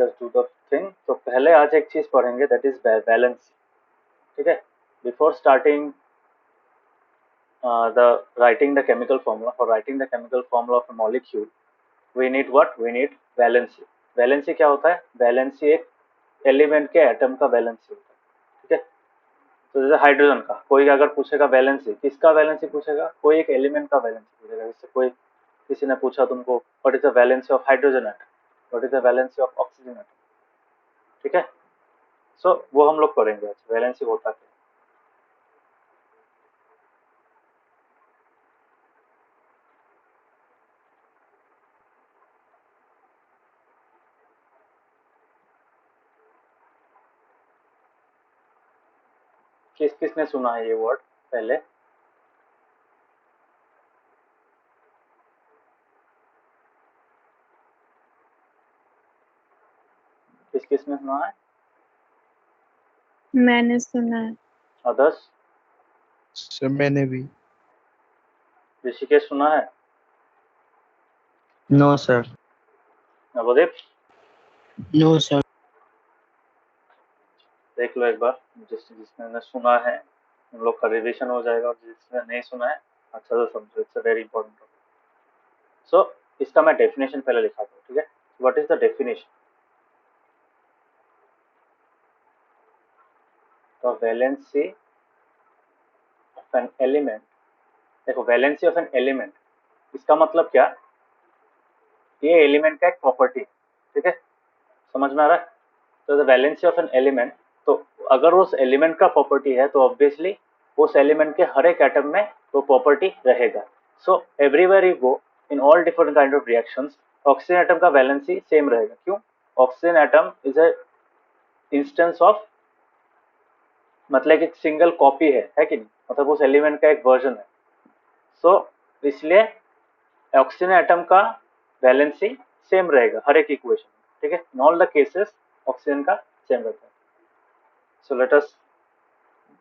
To the thing. तो पहले आज एक चीज पढ़ेंगे, दैट इज बैलेंस। ठीक है, before starting the writing the chemical formula, for writing the chemical formula of a molecule we need what, we need valency। Valency क्या होता है? वैलेंसी एक एलिमेंट के एटम का वैलेंसी होता है। ठीक है, तो जैसे हाइड्रोजन का कोई अगर पूछेगा वैलेंसी, किसका वैलेंसी पूछेगा? कोई एक एलिमेंट का वैलेंसी पूछेगा। जैसे कोई किसी ने पूछा तुमको what is the valency of hydrogen atom, what is the valency of oxygen atom. ठीक है, सो वो हम लोग पढ़ेंगे आज, वैलेंसी होता क्या। किस किसने सुना है ये वर्ड पहले? किस किसने सुना है? मैंने सुना है। अदर्स? सर मैंने भी। ऋषिकेश सुना है? No sir. Navdeep? No sir. देख लो एक बार, जिसने सुना है उन लोग का रिविजन हो जाएगा, और जिसने नहीं सुना है अच्छा से समझो, it's a very important topic. So इसका मैं डेफिनेशन पहले लिखा था। ठीक है, what is the definition? The valency of an element. देखो, वैलेंसी ऑफ एन एलिमेंट, इसका मतलब क्या? ये एलिमेंट का एक प्रॉपर्टी। ठीक है, समझ में आ रहा है? तो the valency of an element, तो अगर उस एलिमेंट का प्रॉपर्टी है तो ऑब्वियसली उस एलिमेंट के हर एक एटम में वो प्रॉपर्टी रहेगा। So everywhere you go in all different kind of reactions, oxygen atom का वैलेंसी सेम रहेगा। क्यों? Oxygen atom is a instance of, मतलब एक सिंगल कॉपी है कि नहीं, मतलब उस एलिमेंट का एक वर्जन है। सो इसलिए ऑक्सीजन एटम का वैलेंसी सेम रहेगा हर एक इक्वेशन में। ठीक है, in all the cases oxygen का सेम रहता है। सो लेट अस,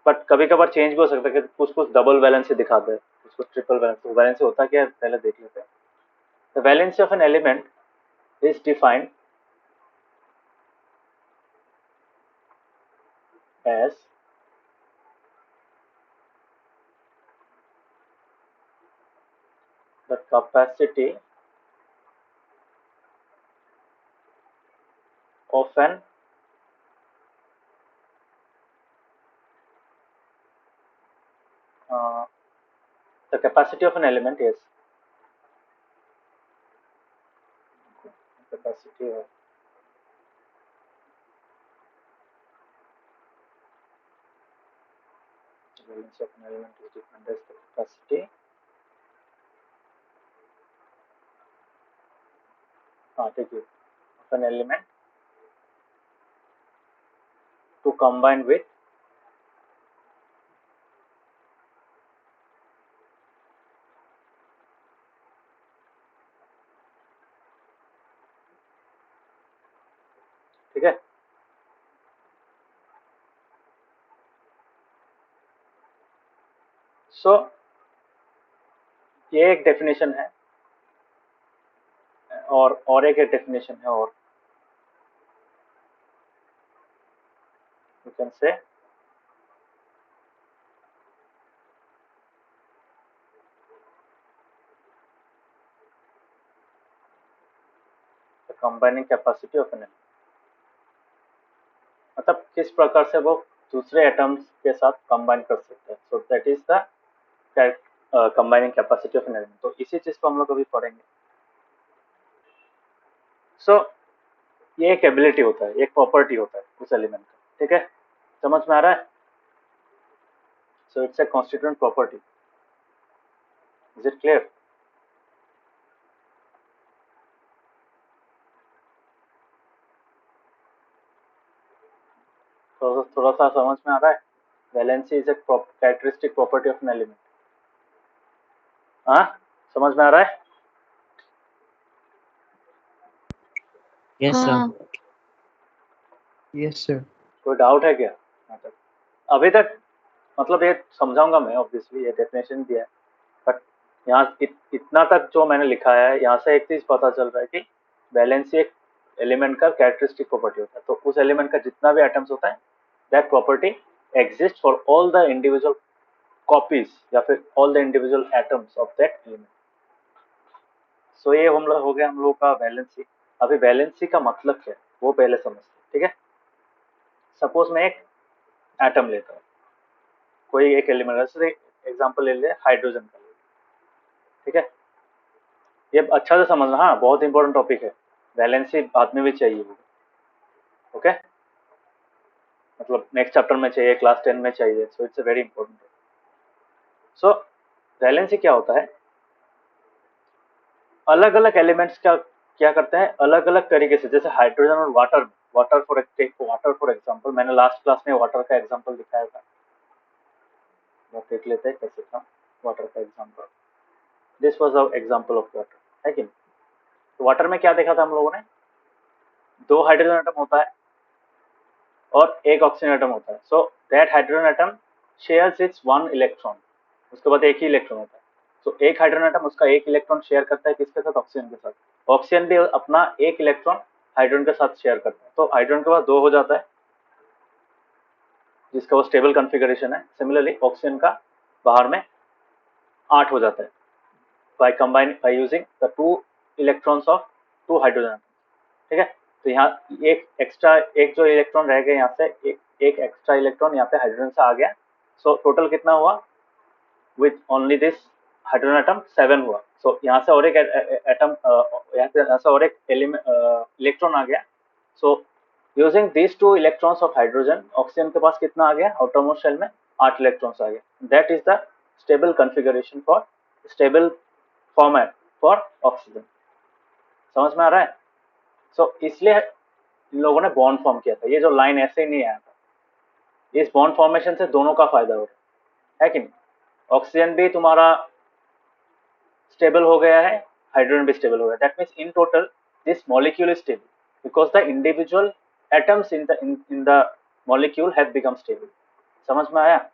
बट कभी कभार चेंज भी हो सकता है कि कुछ कुछ डबल वैलेंसी दिखाते हैं, कुछ कुछ ट्रिपल वैलेंसी। तो वैलेंसी होता क्या है पहले देख लेते हैं। The valency of an element is defined as the capacity of an the capacity of an element, yes, capacity of the valence of an element is defined as the capacity ठीक है, of an element to combine with ठीक है। सो ये एक definition है, और एक definition है, और you can say the combining capacity of an element, मतलब किस प्रकार से वो दूसरे एटम्स के साथ कंबाइन कर सकते हैं। सो that is the combining capacity of an element. तो इसी चीज को हम लोग अभी पढ़ेंगे। सो ये एक एबिलिटी होता है, एक प्रॉपर्टी होता है उस एलिमेंट का। ठीक है, समझ में आ रहा है? So it's a constituent property. Is it clear? तो थोड़ा सा समझ में आ रहा है? Valency is a characteristic property of an element. हाँ, समझ में आ रहा है? Yes sir. हाँ, यस सर। कोई डाउट है क्या अभी तक? मतलब ये समझाऊंगा मैं, ऑब्वियसली ये डेफिनेशन दिया है, बट यहाँ इतना तक जो मैंने लिखा है, यहाँ से एक चीज पता चल रहा है कि वैलेंसी एक एलिमेंट का कैरेक्टरिस्टिक प्रॉपर्टी होता है। तो उस एलिमेंट का जितना भी एटम्स होता है that property exist for all the individual copies या फिर all the individual atoms of that element. So ये हो गया हम लोग का वैलेंसी। अभी वैलेंसी का मतलब क्या है वो पहले समझते हैं, ठीक है। सपोज मैं एक एटम लेता हूँ, कोई एक एलिमेंट, जैसे एग्जांपल ले ले हाइड्रोजन का, ठीक है। ये अच्छा से समझना, हाँ बहुत इंपॉर्टेंट टॉपिक है, वैलेंसी बाद में भी चाहिए होगा, ओके। मतलब नेक्स्ट चैप्टर में चाहिए, क्लास 10 में चाहिए, so it's a very important. So valency क्या होता है, अलग अलग एलिमेंट्स का क्या करते हैं अलग अलग तरीके से, जैसे हाइड्रोजन और वाटर, वाटर फॉर एग्जांपल, मैंने लास्ट क्लास में वाटर का एग्जांपल दिखाया था, वो देख लेते हैं कैसे था वाटर का example. This was our example of water, है कि नहीं। तो वाटर में क्या देखा था हम लोगों ने, दो हाइड्रोजन एटम होता है और एक ऑक्सीजन एटम होता है। So that hydrogen atom shares it's one electron, उसके बाद एक ही इलेक्ट्रॉन होता है। तो एक हाइड्रोजन एटम उसका एक इलेक्ट्रॉन शेयर करता है किसके साथ, ऑक्सीजन के साथ। ऑक्सीजन भी अपना एक इलेक्ट्रॉन हाइड्रोजन के साथ शेयर करता है, तो हाइड्रोजन के पास दो हो जाता है जिसका वो स्टेबल कॉन्फ़िगरेशन है। सिमिलरली ऑक्सीजन का बाहर में 8 हो जाता है by using the two electrons of two hydrogen, ठीक है। तो यहाँ एक एक्स्ट्रा, एक जो इलेक्ट्रॉन रह गया यहाँ से, एक एक्स्ट्रा इलेक्ट्रॉन यहाँ पे हाइड्रोजन से आ गया। सो टोटल कितना हुआ, with only this hydrogen atom 7 हुआ। सो यहाँ से और एक एटम, यहाँ से और एक इलेक्ट्रॉन आ गया। So using this to electrons of hydrogen, oxygen के पास कितना आ गया, आउटरमोस्ट शेल में 8 इलेक्ट्रॉन्स आ गए। That is the stable configuration for stable format for oxygen. समझ में आ रहा है। सो इसलिए इन लोगों ने बॉन्ड फॉर्म किया था, ये जो लाइन ऐसे ही नहीं आया था। इस बॉन्ड फॉर्मेशन से दोनों का फायदा हो रहा है कि नहीं। ऑक्सीजन भी तुम्हारा स्टेबल हो गया है, हाइड्रोजन भी स्टेबल हो गया। That means in total this molecule is stable because the individual atoms in the molecule have become stable. समझ में आया।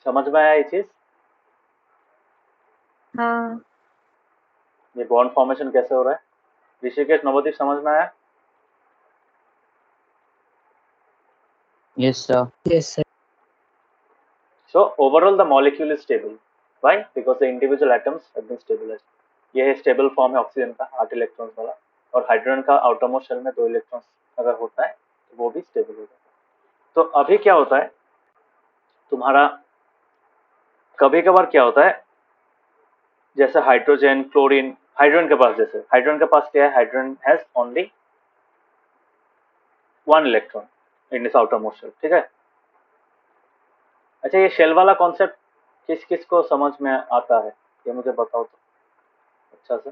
समझ में आया ये चीज। हाँ ये बॉन्ड फॉर्मेशन कैसे हो रहा है। ऋषिकेश, नवदीप, समझ में आया। Yes, sir. Yes, sir. So overall the molecule is stable. Why? Because the individual atoms have been stabilized. ये है स्टेबल फॉर्म है ऑक्सीजन का 8 इलेक्ट्रॉन्स वाला, और हाइड्रोजन का आउटरमोस्ट शेल में 2 इलेक्ट्रॉन्स अगर होता है तो वो भी स्टेबल हो जाता है। तो अभी क्या होता है तुम्हारा, कभी कभार क्या होता है, जैसे हाइड्रोजन, क्लोरीन, हाइड्रोजन के पास, जैसे हाइड्रोजन के पास क्या है, hydrogen has only 1 electron in its outermost shell, ठीक है। अच्छा, ये शेल वाला कॉन्सेप्ट किस किस को समझ में आता है, ये मुझे बताओ तो अच्छा से।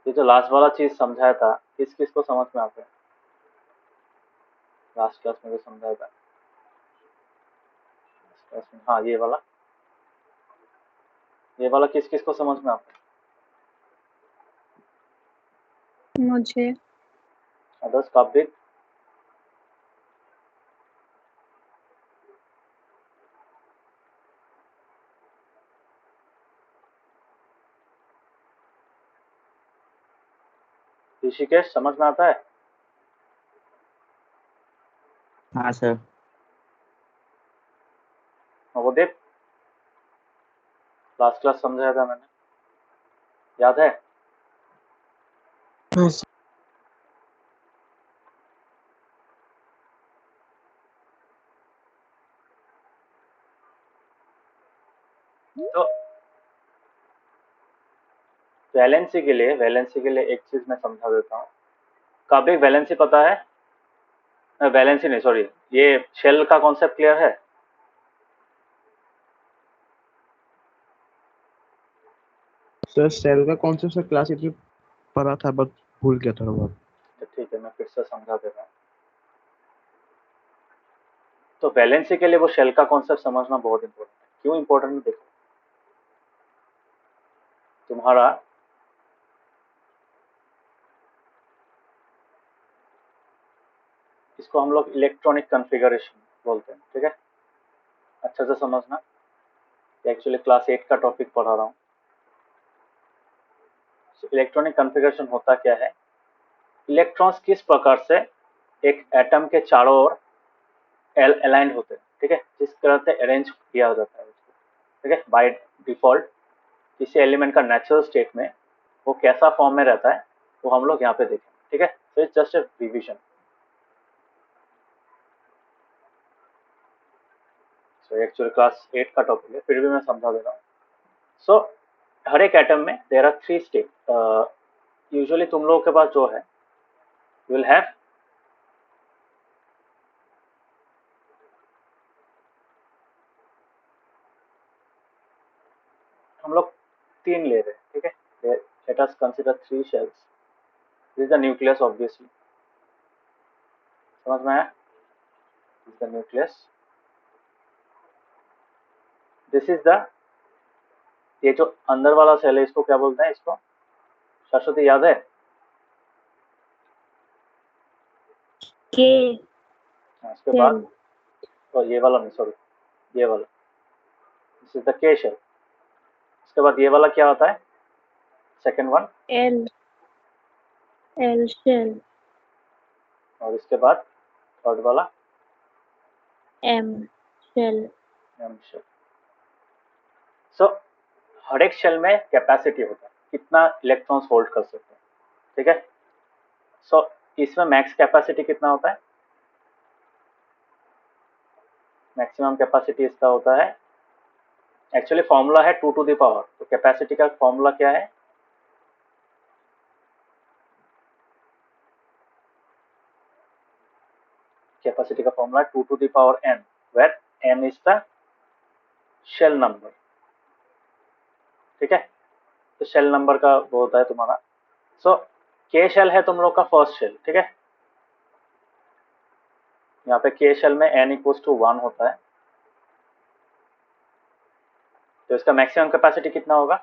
ये जो लास्ट वाला चीज समझाया था किस किस को समझ में आता है, लास्ट क्लास में जो समझाया था, हाँ ये वाला किस किस को समझ में आता मुझे है। अदर्स काबिल, ऋषिकेश समझ में आता है। हाँ, sir. नवोदीप, लास्ट क्लास समझाया था मैंने, याद है। हाँ, sir. तो वैलेंसी के लिए एक चीज मैं समझा देता हूँ। काबिल, वैलेंसी पता है, वैलेंसी नहीं सॉरी, ये शेल का कॉन्सेप्ट क्लियर है। सर सेल का कौन सा क्लास इतनी पढ़ा था बस भूल गया था बहुत। तो ठीक है, मैं फिर से समझा दे रहा हूँ। तो वैलेंसी के लिए वो शेल का कॉन्सेप्ट समझना बहुत इंपॉर्टेंट है। क्यों इंपॉर्टेंट है, देखो तुम्हारा इसको हम लोग इलेक्ट्रॉनिक कॉन्फ़िगरेशन बोलते हैं, ठीक है। अच्छा से समझना, एक्चुअली क्लास 8 का टॉपिक पढ़ा रहा हूँ। इलेक्ट्रॉनिक कॉन्फ़िगरेशन होता क्या है, इलेक्ट्रॉन्स किस प्रकार से एक एटम के चारों ओर अलाइंड होते हैं, ठीक है, जिस तरह से अरेंज किया जाता है उसको, ठीक है, बाय डिफॉल्ट किसी एलिमेंट का नेचुरल स्टेट में वो कैसा फॉर्म में रहता है वो हम लोग यहाँ पे देखें, ठीक है। तो it's just a revision. So actually class 8 का टॉपिक है, फिर भी मैं समझा दे रहा हूँ। सो हर एक एटम में देयर आर 3 स्टेट। यूजुअली तुम लोगों के पास जो है, यू विल हैव हम लोग 3 ले रहे हैं, ठीक है। Let us consider 3 shells. This is the nucleus, obviously समझ में आया, this is the nucleus, this is the, ये जो अंदर वाला सेल है इसको क्या बोलते हैं, इसको सरस्वती याद है? के इसके बाद और ये वाला नहीं, सॉरी ये वाला, दिस इज द के शेल। इसके बाद ये वाला क्या होता है, सेकेंड वन, एल शेल, और इसके बाद थर्ड वाला M shell. M shell. So हर एक शेल में कैपेसिटी होता है, कितना इलेक्ट्रॉन्स होल्ड कर सकते हैं, ठीक है। सो इसमें मैक्स कैपेसिटी कितना होता है, मैक्सिमम कैपेसिटी इसका होता है, एक्चुअली फॉर्मूला है 2 टू द पावर, तो कैपेसिटी का फॉर्मूला क्या है, कैपेसिटी का formula 2 to the power n, where n is the shell number, ठीक है। तो शेल नंबर का वो होता है तुम्हारा। सो के शेल है तुम लोग का फर्स्ट शेल, ठीक है। यहाँ पे के शेल में n इक्वल टू 1 होता है, तो इसका मैक्सिमम कैपेसिटी कितना होगा,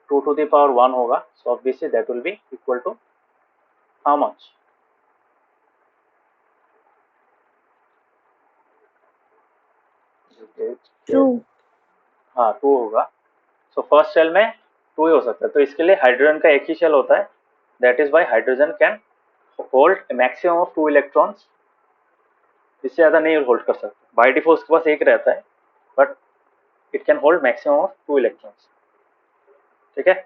2 टू द पावर 1 होगा। So obviously that will be equal to how much, two. हाँ 2 होगा। सो फर्स्ट शेल में 2 ही हो सकता है, तो इसके लिए हाइड्रोजन का एक ही शेल होता है, that is Y hydrogen can hold maximum of 2 electrons, इससे ज्यादा नहीं होल्ड कर सकते। बाय डिफॉल्ट उसके पास एक रहता है, but it can hold maximum of 2 electrons, ठीक है।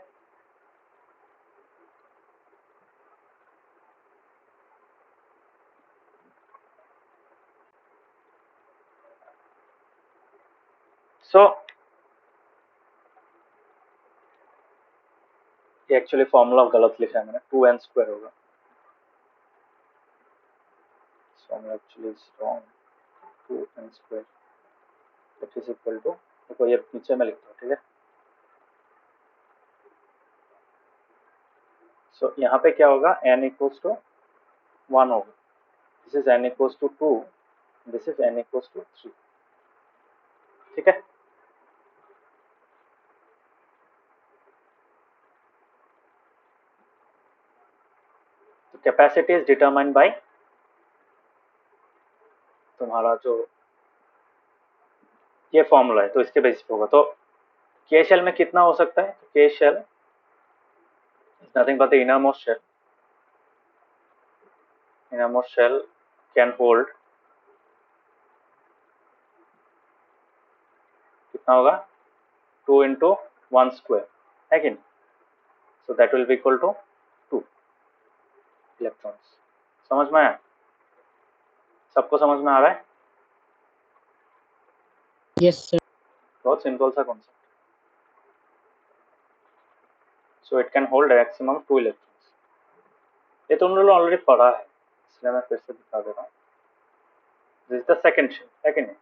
सो ये एक्चुअली फॉर्मूला गलत लिखा है मैंने, 2n² होगा, formula actually is wrong, 2n² that is equal to, देखो ये नीचे में लिखता हूँ, ठीक है। सो यहाँ पे क्या होगा, n इक्वल्स टू 1 होगा, this is n equals to 2, this is n equals to 3, ठीक है। तो कैपेसिटी इज डिटरमाइंड बाय तुम्हारा जो ये फॉर्मूला है, तो इसके बेसिस पे होगा। तो के शेल में कितना हो सकता है, K shell is nothing but the innermost shell, innermost shell can hold कितना होगा, 2 इंटू 1² है कि नहीं, so that will be equal to 2 electrons. समझ में आया, सबको समझ में आ रहा है? Yes sir. बहुत सिंपल सा concept. So it can hold maximum 2 electrons, ये तुम लोगों ने ऑलरेडी पढ़ा है, इसलिए मैं फिर से दिखा दे रहा हूँ। This is the second shell है कि नहीं,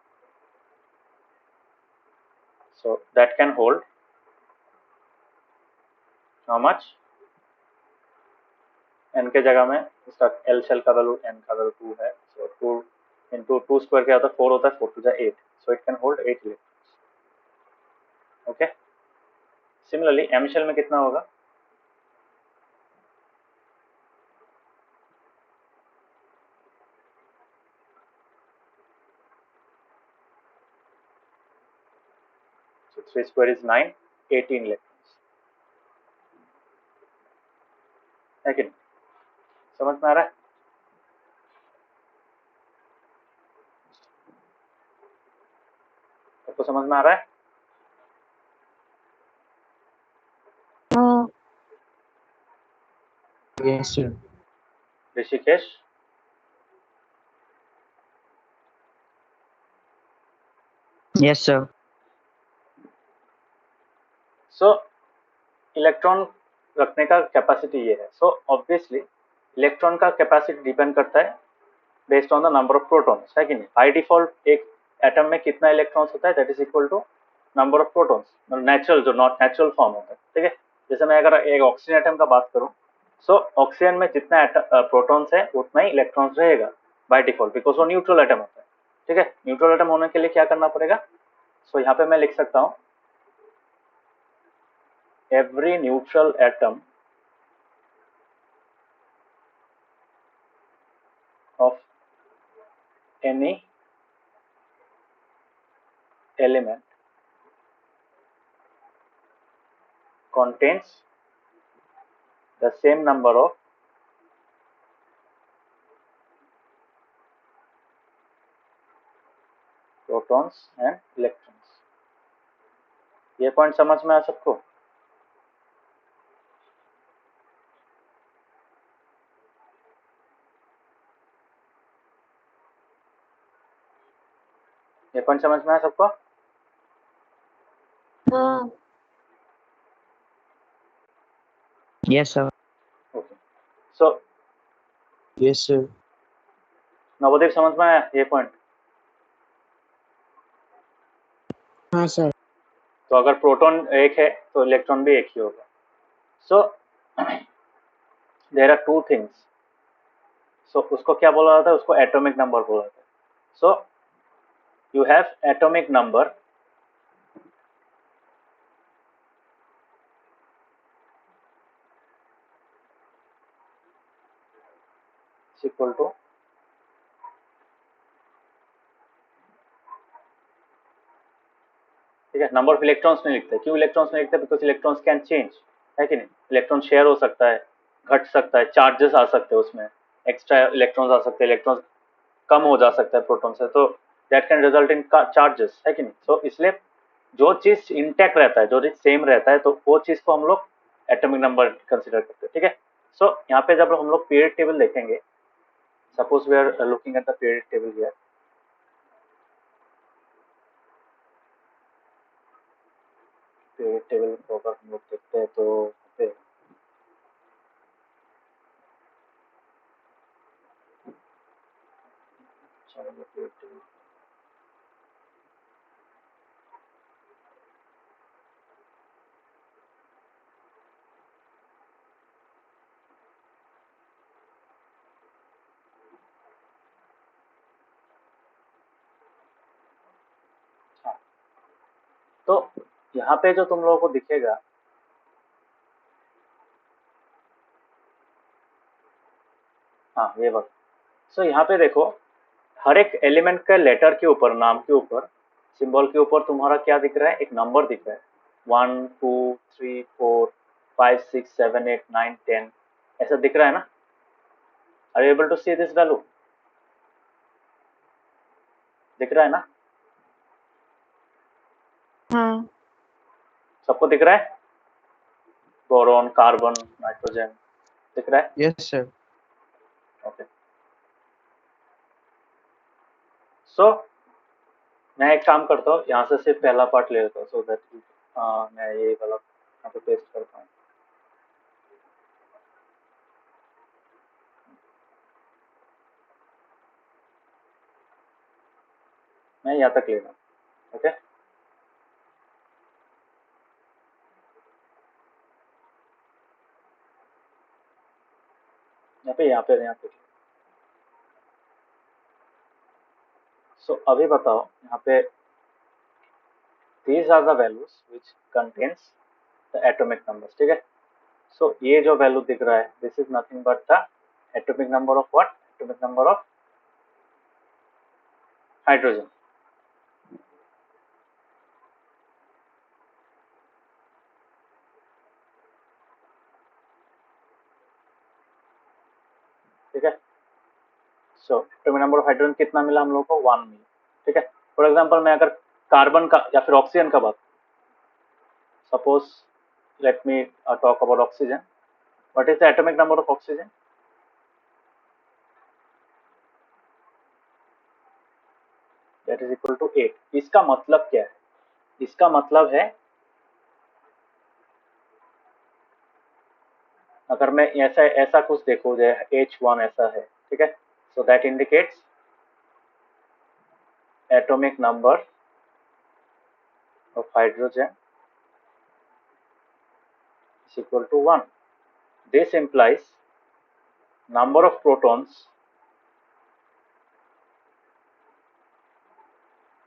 so that can hold how much, n के जगह में इसका l शेल का वैल्यू n का वैल्यू 2 है, सो 2 इंटू 2² क्या होता है, 4 होता है, 4 टू जा 8, so it can hold 8 electrons, okay. Similarly m shell में कितना होगा, So 3 square is 9, 18 इलेक्ट्रॉन्स है कि नहीं? समझ में आ रहा है? आपको समझ में आ रहा है? हाँ Yes, sir. Rishikesh Yes, sir. सो इलेक्ट्रॉन रखने का कैपेसिटी ये है. सो ऑब्वियसली इलेक्ट्रॉन का कैपेसिटी डिपेंड करता है based on the number of protons, है कि नहीं? बाय डिफॉल्ट एक एटम में कितना इलेक्ट्रॉन्स होता है that is equal to number of protons, natural जो नॉट नेचुरल फॉर्म होता है. ठीक है, जैसे मैं अगर एक ऑक्सीजन एटम का बात करूं, सो ऑक्सीजन में जितना प्रोटॉन्स है उतना ही इलेक्ट्रॉन्स रहेगा बाय डिफॉल्ट, बिकॉज वो न्यूट्रल एटम होता है. ठीक है, न्यूट्रल एटम होने के लिए क्या करना पड़ेगा? सो यहाँ पे मैं लिख सकता हूँ every neutral atom of any element contains the same number of protons and electrons. ये पॉइंट समझ में आ सबको? ये पॉइंट समझ में आ सबको? हाँ Yes, sir. ओके. सो Yes, sir. नवोदय समझ में आया ये पॉइंट? हाँ सर. तो अगर प्रोटॉन एक है तो इलेक्ट्रॉन भी एक ही होगा. So there are two things. So उसको क्या बोला जाता है? उसको एटॉमिक नंबर बोला जाता है. So you have atomic number equal to ठीक है. नंबर ऑफ इलेक्ट्रॉन्स नहीं लिखते. क्यों इलेक्ट्रॉन्स नहीं लिखते? बिकॉज इलेक्ट्रॉन्स कैन चेंज, है कि नहीं? इलेक्ट्रॉन शेयर हो सकता है, घट सकता है, चार्जेस आ सकते हैं उसमें, एक्स्ट्रा इलेक्ट्रॉन्स आ सकते हैं, इलेक्ट्रॉन्स कम हो जा सकता है प्रोटॉन से, तो that can result in charges, है कि नहीं? सो इसलिए जो चीज इंटैक्ट रहता है, जो चीज सेम रहता है, तो वो चीज को हम लोग एटॉमिक नंबर कंसिडर करते हैं. ठीक है. सो यहाँ पे जब हम लोग पीरियड टेबल देखेंगे, suppose we are looking at the period table here. Period table को अगर हम लोग देखते हैं तो periodic table. तो यहाँ पे जो तुम लोगों को दिखेगा, हाँ ये वक्त. सो यहाँ पे देखो, हर एक एलिमेंट के लेटर के ऊपर, नाम के ऊपर, सिंबल के ऊपर तुम्हारा क्या दिख रहा है? एक नंबर दिख रहा है. 1 2 3 4 5 6 7 8 9 10 ऐसा दिख रहा है ना? Are you able to see this value? दिख रहा है ना? हाँ सबको दिख रहा है? बोरॉन, कार्बन, नाइट्रोजन दिख रहा है? Yes, sir. ओके. सो मैं एक काम करता हूँ, यहाँ से सिर्फ पहला पार्ट ले लेता हूँ, सो दैट मैं ये वाला यहाँ पे पेस्ट करता हूँ. मैं यहाँ तक ले रहा हूँ. ओके. यहाँ पे सो अभी बताओ यहाँ पे, these are the values which contains the atomic numbers. ठीक है. सो ये जो वैल्यू दिख रहा है, this is nothing but the atomic number of what? Atomic number of hydrogen. So atomic number of hydrogen कितना मिला हम लोग को, 1 मिला, ठीक है। फॉर एग्जांपल मैं अगर कार्बन का या फिर ऑक्सीजन का बात, suppose let me talk about oxygen, what is the atomic number of oxygen, that is equal to 8। इसका मतलब क्या है, इसका मतलब है अगर मैं ऐसा ऐसा कुछ देखो जैसे H1 ऐसा है, ठीक है, so that indicates atomic number of hydrogen is equal to 1. This implies number of protons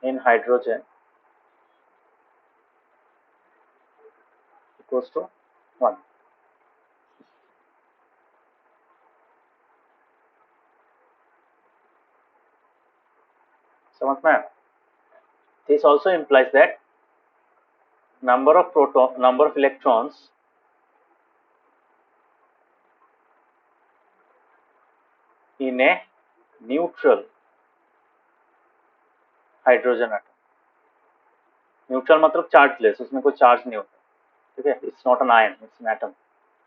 in hydrogen equals to 1. समझ में आया? This also implies that number of electrons in a neutral hydrogen atom. Neutral मतलब chargeless, उसमें कोई charge नहीं होता, ठीक है, it's not an ion, it's an atom,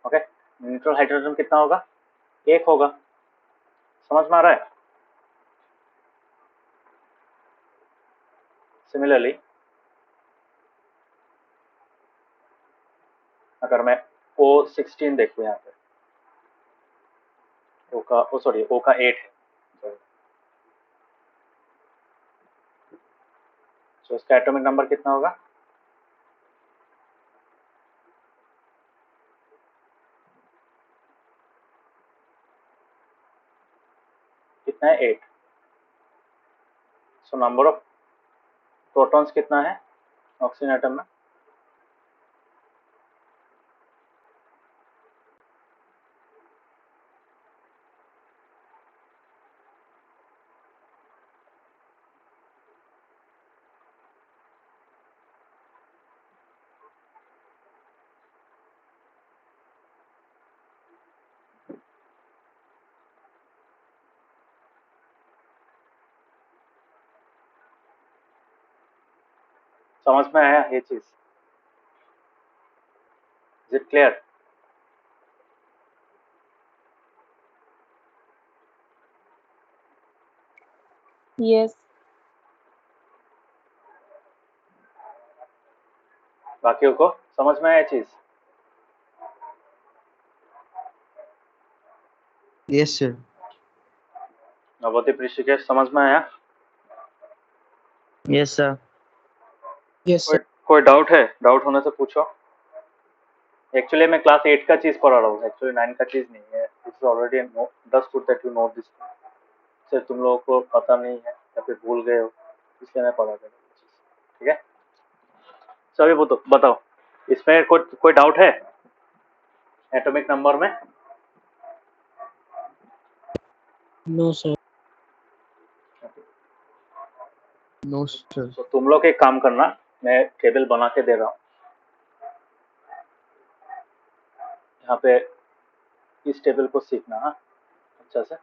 okay. Neutral hydrogen कितना होगा, 1 होगा, समझ में आ रहा है? सिमिलरली अगर मैं O16 देखूं यहाँ पे, O का O का 8 है, तो इसका एटॉमिक नंबर कितना होगा, कितना है, 8। सो नंबर ऑफ प्रोटॉन्स कितना है ऑक्सीजन एटम में, समझ में आया ये चीज, इज इट क्लियर? Yes. बाकियों को समझ में आया ये चीज? Yes sir. नवदीप ऋषिकेश समझ में आया? Yes sir. Yes, sir. कोई डाउट है, डाउट होने से पूछो। एक्चुअली मैं क्लास 8 का चीज पढ़ा रहा हूँ, एक्चुअली 9 का चीज नहीं है, इट्स ऑलरेडी दस good that you know this, से तुम लोगों को पता नहीं है या फिर भूल गए हो, इसलिए मैं पढ़ा रहा हूँ, ठीक है। सभी बताओ, इसमें कोई डाउट है एटॉमिक नंबर में? No, sir. No sir. तो तुम लोग एक काम करना, मैं टेबल बना के दे रहा हूँ यहाँ पे, इस टेबल को सीखना, हाँ, अच्छा से।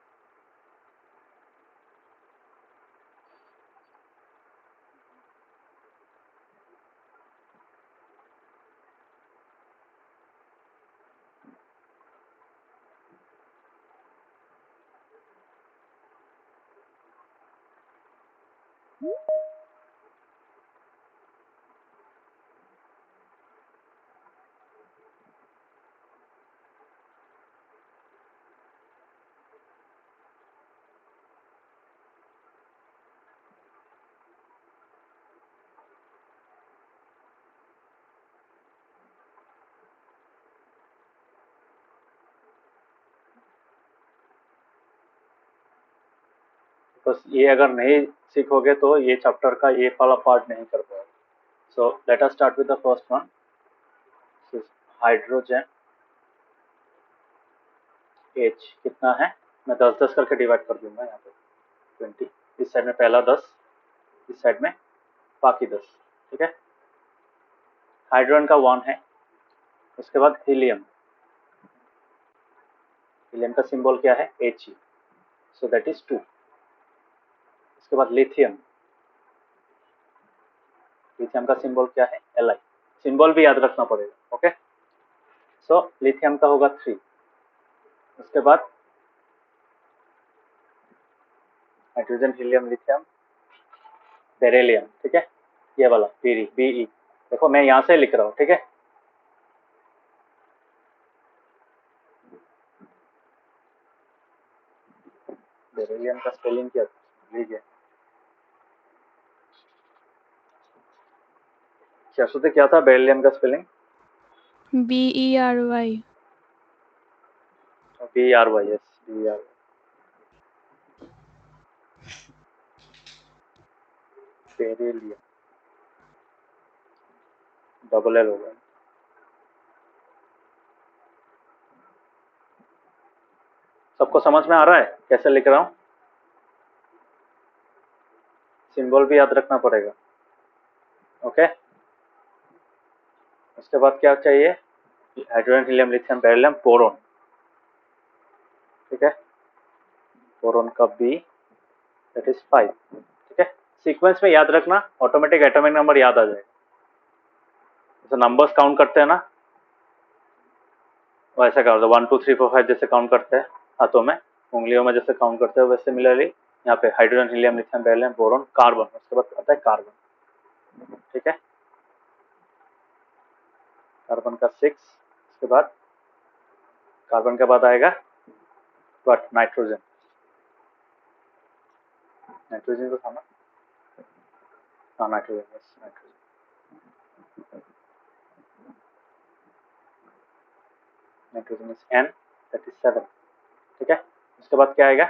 बस ये अगर नहीं सीखोगे तो ये चैप्टर का ये वाला पार्ट नहीं कर पाओगे। So let us start with the first one, hydrogen H कितना है, मैं 10-10 करके डिवाइड कर दूंगा यहाँ पे, 20, इस साइड में पहला 10, इस साइड में बाकी 10, ठीक है। हाइड्रोजन का 1 है, उसके बाद हीलियम, हीलियम का सिंबल क्या है, He, सो दैट इज 2, उसके बाद लिथियम, लिथियम का सिंबल क्या है, Li, सिंबल भी याद रखना पड़ेगा। ओके, सो लिथियम का होगा 3। उसके बाद हाइड्रोजन, हीलियम, लिथियम, बेरिलियम, ठीक है, ये वाला Be, देखो मैं यहां से लिख रहा हूं, ठीक है। बेरिलियम का स्पेलिंग क्या लीजिए, शाश्वती क्या था बेरिलियम का spelling? BERY. BRY, yes, BRY। Beryllium double L होगा। सबको समझ में आ रहा है कैसे लिख रहा हूं? सिंबल भी याद रखना पड़ेगा। ओके, उसके बाद क्या चाहिए, hydrogen, helium, lithium, beryllium, boron, ठीक है। बोरोन का B, दैट इज 5, ठीक है। सीक्वेंस में याद रखना, ऑटोमेटिक एटॉमिक नंबर याद आ जाएगा। जैसे नंबर्स काउंट करते हैं ना, वैसे काउंट 1 2 3 4 5 जैसे काउंट करते हैं हाथों में, उंगलियों में जैसे काउंट करते हैं, वैसे सिमिलरली यहाँ पे hydrogen, helium, lithium, beryllium, boron, carbon, उसके बाद आता है कार्बन, ठीक है। कार्बन का 6, उसके बाद कार्बन के बाद आएगा व्हाट, नाइट्रोजन, नाइट्रोजन तो था ना, हाँ nitrogen, yes nitrogen, nitrogen is N, that is 7, ठीक है। उसके बाद क्या आएगा,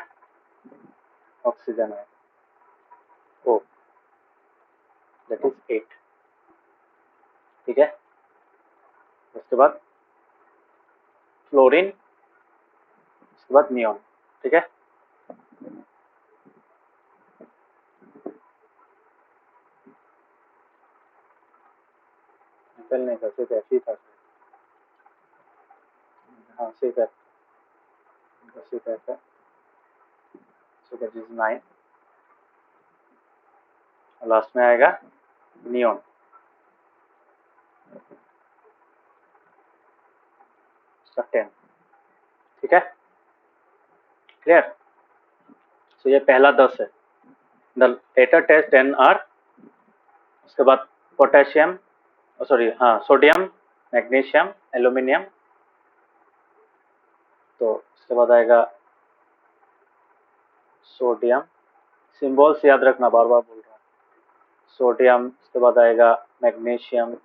ऑक्सीजन आएगा, O, दैट इज 8, ठीक है। उसके बाद फ्लोरीन, उसके बाद नियोन, ठीक है। निकल नहीं था, सिर्फ ऐसे ही था, हाँ सिर्फ ऐसा, सो दैट इज 9, लास्ट में आएगा नियोन, उसका 10, ठीक है, क्लियर। सो ये पहला 10 है। द लेटर टेस्ट 10 आर, उसके बाद पोटेशियम, सॉरी हाँ सोडियम, मैग्नीशियम, एल्यूमिनियम, तो उसके बाद आएगा सोडियम, सिंबल्स याद रखना, बार बार बोल रहा हूँ, सोडियम, उसके बाद आएगा मैग्नीशियम,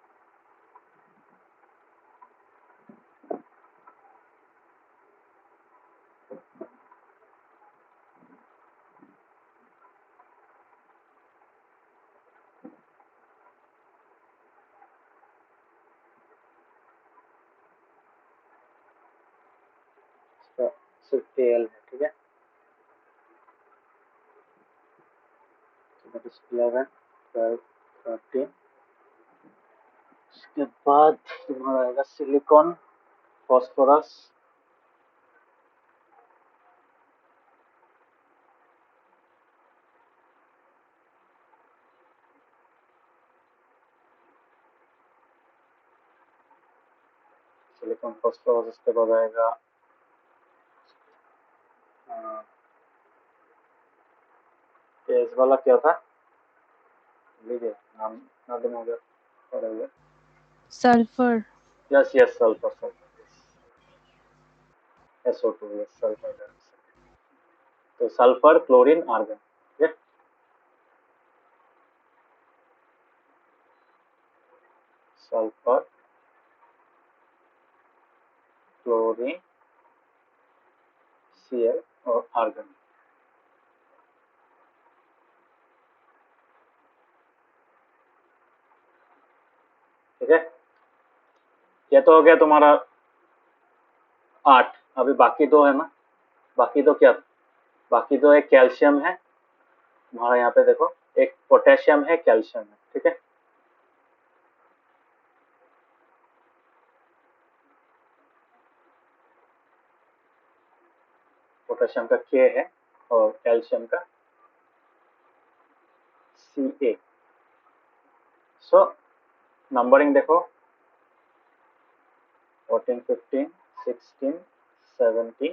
सिर्फ Al है, ठीक है। दैट इज 11 12 13, उसके बाद तुम्हारा आएगा सिलिकॉन, फॉस्फोरस, सिलिकॉन फॉस्फोरस, उसके बाद आएगा इस वाला क्या था, लीजिए नाम इतना दिन हो गया, Sulfur. Yes yes sulphur, SO2, yes sulphur, तो सल्फर, क्लोरीन, आर्गन, ठीक है। सल्फर, क्लोरीन, Cl और आर्गन, ठीक है। ये तो हो गया तुम्हारा 8, अभी बाकी दो है ना, बाकी दो क्या, बाकी दो एक कैल्शियम है तुम्हारा, यहाँ पे देखो एक पोटेशियम है, कैल्शियम है, ठीक है। पोटेशियम का K है और कैल्शियम का Ca. सो नंबरिंग देखो 14, 15, 16, 17,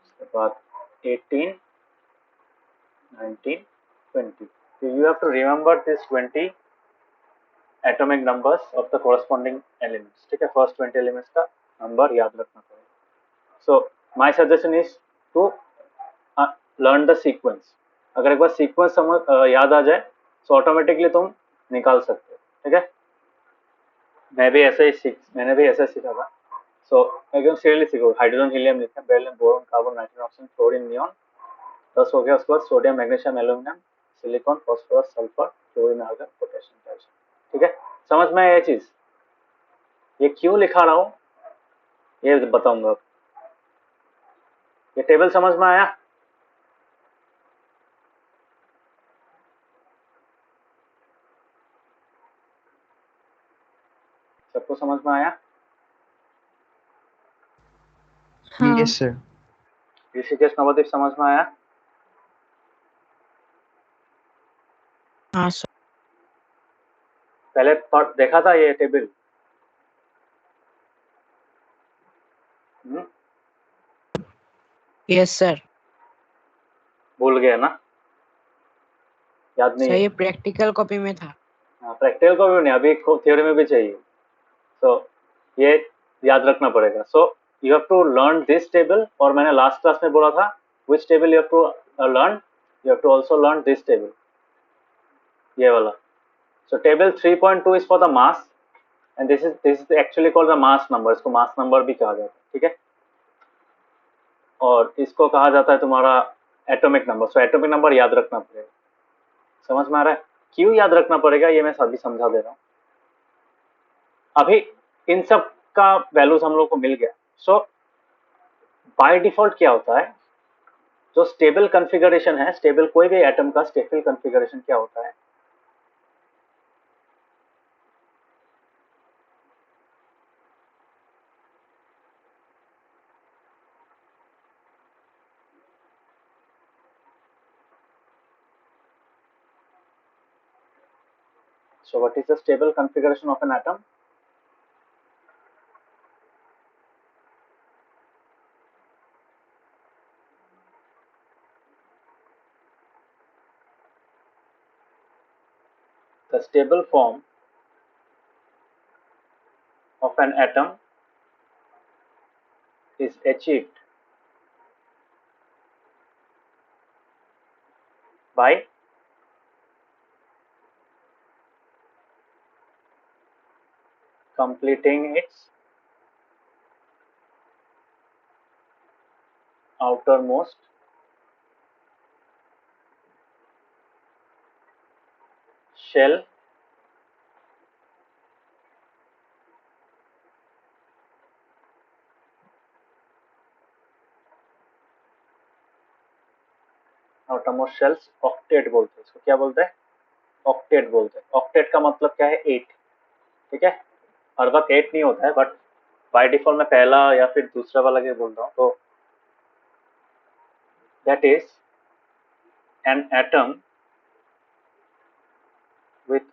उसके बाद 18, 19, 20. So you have to remember this 20 atomic numbers of the corresponding elements. ठीक है, first 20 elements का नंबर याद रखना पड़ेगा. So my suggestion is to learn the sequence. अगर एक बार sequence याद आ जाए तो ऑटोमेटिकली तुम निकाल सकते हो. ठीक है, मैंने भी ऐसे सीखा था. सो एकदम सीरियसली सीखो. Hydrogen, helium, lithium, beryllium, boron, carbon, nitrogen, oxygen, fluorine, neon 10 हो गया. उसके बाद sodium, magnesium, aluminium, silicon, phosphorus, sulphur, chlorine, argon, potassium, calcium. ठीक है, समझ में ये चीज. ये क्यों लिखा रहा हूं ये बताऊंगा. ये टेबल समझ में आया? सबको समझ में आया? हाँ. Yes sir. ऋषिकेश, नवदीप समझ में आया? हाँ सर. पहले देखा था ये टेबल? Yes sir. भूल गए ना? याद नहीं सर है? ये प्रैक्टिकल कॉपी में था. प्रैक्टिकल को भी नहीं, अभी थ्योरी में भी चाहिए. सो ये याद रखना पड़ेगा. So you have to learn this table. और मैंने लास्ट क्लास में बोला था which table you have to learn. You have to also learn this table, ये वाला. So table 3.2 is for the mass and this is actually called the mass number. इसको mass number भी कहा जाता है. ठीक है, और इसको कहा जाता है तुम्हारा atomic number. So atomic number याद रखना पड़ेगा. समझ में आ रहा है? क्यों याद रखना पड़ेगा ये मैं अभी समझा दे रहा हूँ. अभी इन सब का वैल्यूज हम लोग को मिल गया. सो बाय डिफॉल्ट क्या होता है, जो स्टेबल कॉन्फ़िगरेशन है, स्टेबल कोई भी एटम का स्टेबल कॉन्फ़िगरेशन क्या होता है, so what is the stable configuration of an atom? The stable form of an atom is achieved by completing its outermost shell outermost shells. Octet बोलते हैं इसको. क्या बोलते हैं? ऑक्टेट बोलते हैं. ऑक्टेट का मतलब क्या है? 8. ठीक है, हर वक्त 8 नहीं होता है, बट बाय डिफॉल्ट मैं पहला या फिर दूसरा वाला के बोल रहा हूँ. तो that is an atom with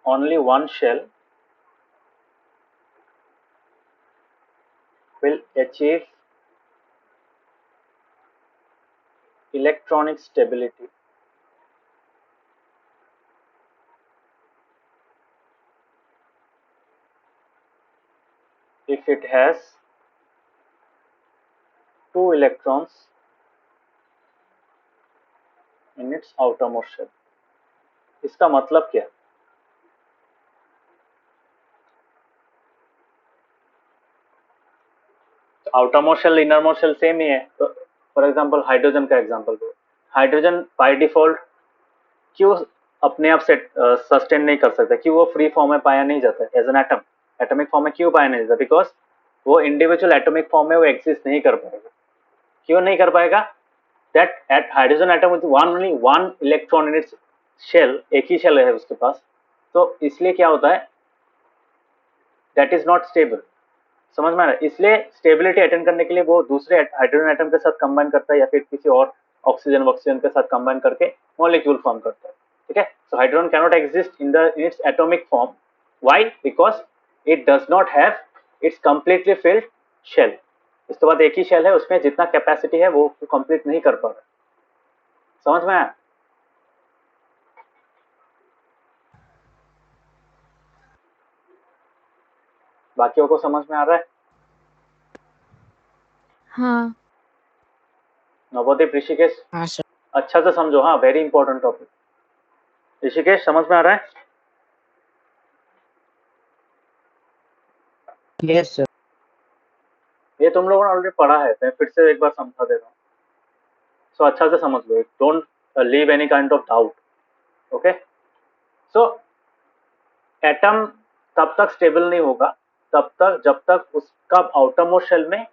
only one shell will achieve electronic stability if it has 2 electrons in its outermost shell. इसका मतलब क्या? Outermost shell innermost shell same ही है. तो फॉर एग्जांपल हाइड्रोजन का एग्जांपल दो. हाइड्रोजन बाय डिफॉल्ट क्यों अपने आप से सस्टेन नहीं कर सकता? क्यों वो फ्री फॉर्म में पाया नहीं जाता as an atom? Atomic form में क्यों पाया नहीं जाता? बिकॉज वो इंडिविजुअल एटॉमिक फॉर्म में वो एग्जिस्ट नहीं कर पाएगा. क्यों नहीं कर पाएगा? That at hydrogen atom with only one electron in its shell, एक ही शेल है उसके पास. तो इसलिए क्या होता है? That is not stable. समझ में आ रहा है? इसलिए स्टेबिलिटी अटेंड करने के लिए वो दूसरे हाइड्रोजन एटम के साथ कंबाइन करता है या फिर किसी और ऑक्सीजन के साथ कंबाइन करके मॉलिक्यूल फॉर्म करता है, ठीक है। So hydrogen cannot exist in its atomic form, why? Because it does not have its completely filled shell. इसके बाद एक ही शेल है, उसमें जितना कैपेसिटी है वो कंप्लीट नहीं कर पा रहा। समझ में आया? बाकियों को समझ में आ रहा है? हाँ नवोदीप, ऋषिकेश, हाँ सर। अच्छा से समझो, हाँ, वेरी इंपॉर्टेंट टॉपिक। ऋषिकेश समझ में आ रहा है? Yes sir. ये तुम लोगों ने ऑलरेडी पढ़ा है, मैं फिर से एक बार समझा दे रहा हूँ। सो अच्छा से समझ लो, don't leave any kind of doubt, okay. So atom तब तक स्टेबल नहीं होगा तब तक जब तक उसका आउटरमोस्ट शेल में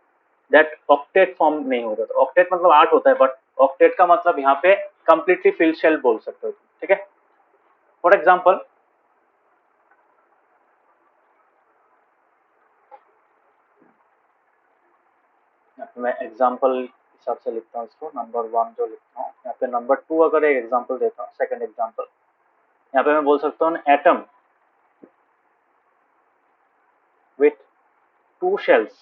दैट ऑक्टेट फॉर्म नहीं होगा। तो ऑक्टेट मतलब 8 होता है, बट ऑक्टेट का मतलब यहाँ पे कंप्लीटली फिल्ड शेल बोल सकते हो, ठीक है। फॉर एग्जाम्पल, मैं एग्जाम्पल हिसाब से लिखता हूँ इसको, नंबर 1 जो लिखता हूँ यहाँ पे, नंबर 2 अगर एक एग्जाम्पल देता हूँ, सेकंड एग्जाम्पल यहाँ पे मैं बोल सकता हूँ atom with 2 shells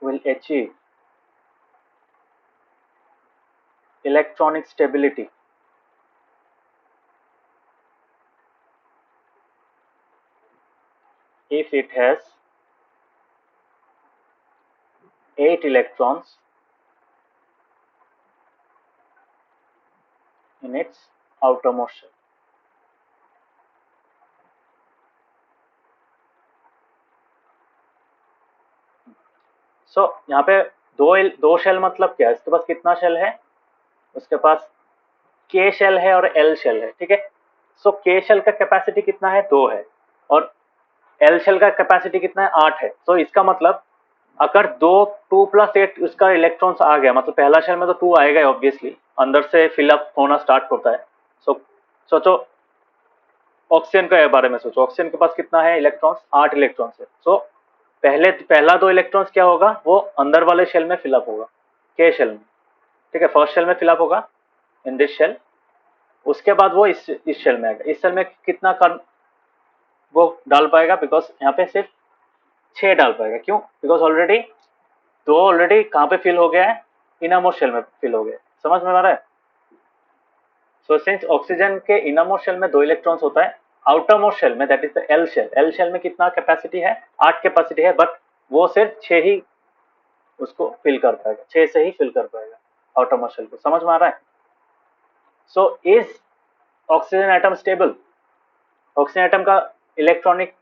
will achieve electronic stability if it has 8 electrons in its outermost shell. सो यहाँ पे दो शेल मतलब क्या है? इसके पास कितना शेल है? उसके पास के शेल है और एल शेल है, ठीक है। सो के शेल का कैपेसिटी कितना है? 2 है, और एल शेल का कैपेसिटी कितना है? 8 है। तो इसका मतलब अगर 2 + 8 उसका इलेक्ट्रॉन्स आ गया, मतलब पहला शेल में तो 2 आएगा ऑब्वियसली, अंदर से फिलअप होना स्टार्ट होता है। सो सोचो ऑक्सीजन के बारे में सोचो, ऑक्सीजन के पास कितना है इलेक्ट्रॉन्स? 8 इलेक्ट्रॉन्स है। सो पहला 2 इलेक्ट्रॉन्स क्या होगा? वो अंदर वाले शेल में फिलअप होगा, के शेल में, ठीक है। फर्स्ट शेल में फिलअप होगा इन दिस शेल, उसके बाद वो इस शेल में आएगा। इस शेल में कितना कर वो डाल पाएगा? बिकॉज यहाँ पे सिर्फ 6 डाल पाएगा। क्यों? बिकॉज ऑलरेडी कहाँ पे फिल हो गया है? इनरमोस्ट शेल में फिल हो गया है। समझ में आ रहा है? सो सिंस ऑक्सीजन के इनरमोस्ट शेल में 2 इलेक्ट्रॉन्स होता है, आउटर मोस्ट शेल में that is the L shell, L shell में कितना कैपेसिटी है? 8 कैपेसिटी है, बट वो सिर्फ 6 ही उसको फिल कर पाएगा, 6 से ही फिल कर पाएगा आउटर मोस्ट शेल को। समझ में आ रहा है? So is oxygen atom stable? Oxygen atom का इलेक्ट्रॉनिक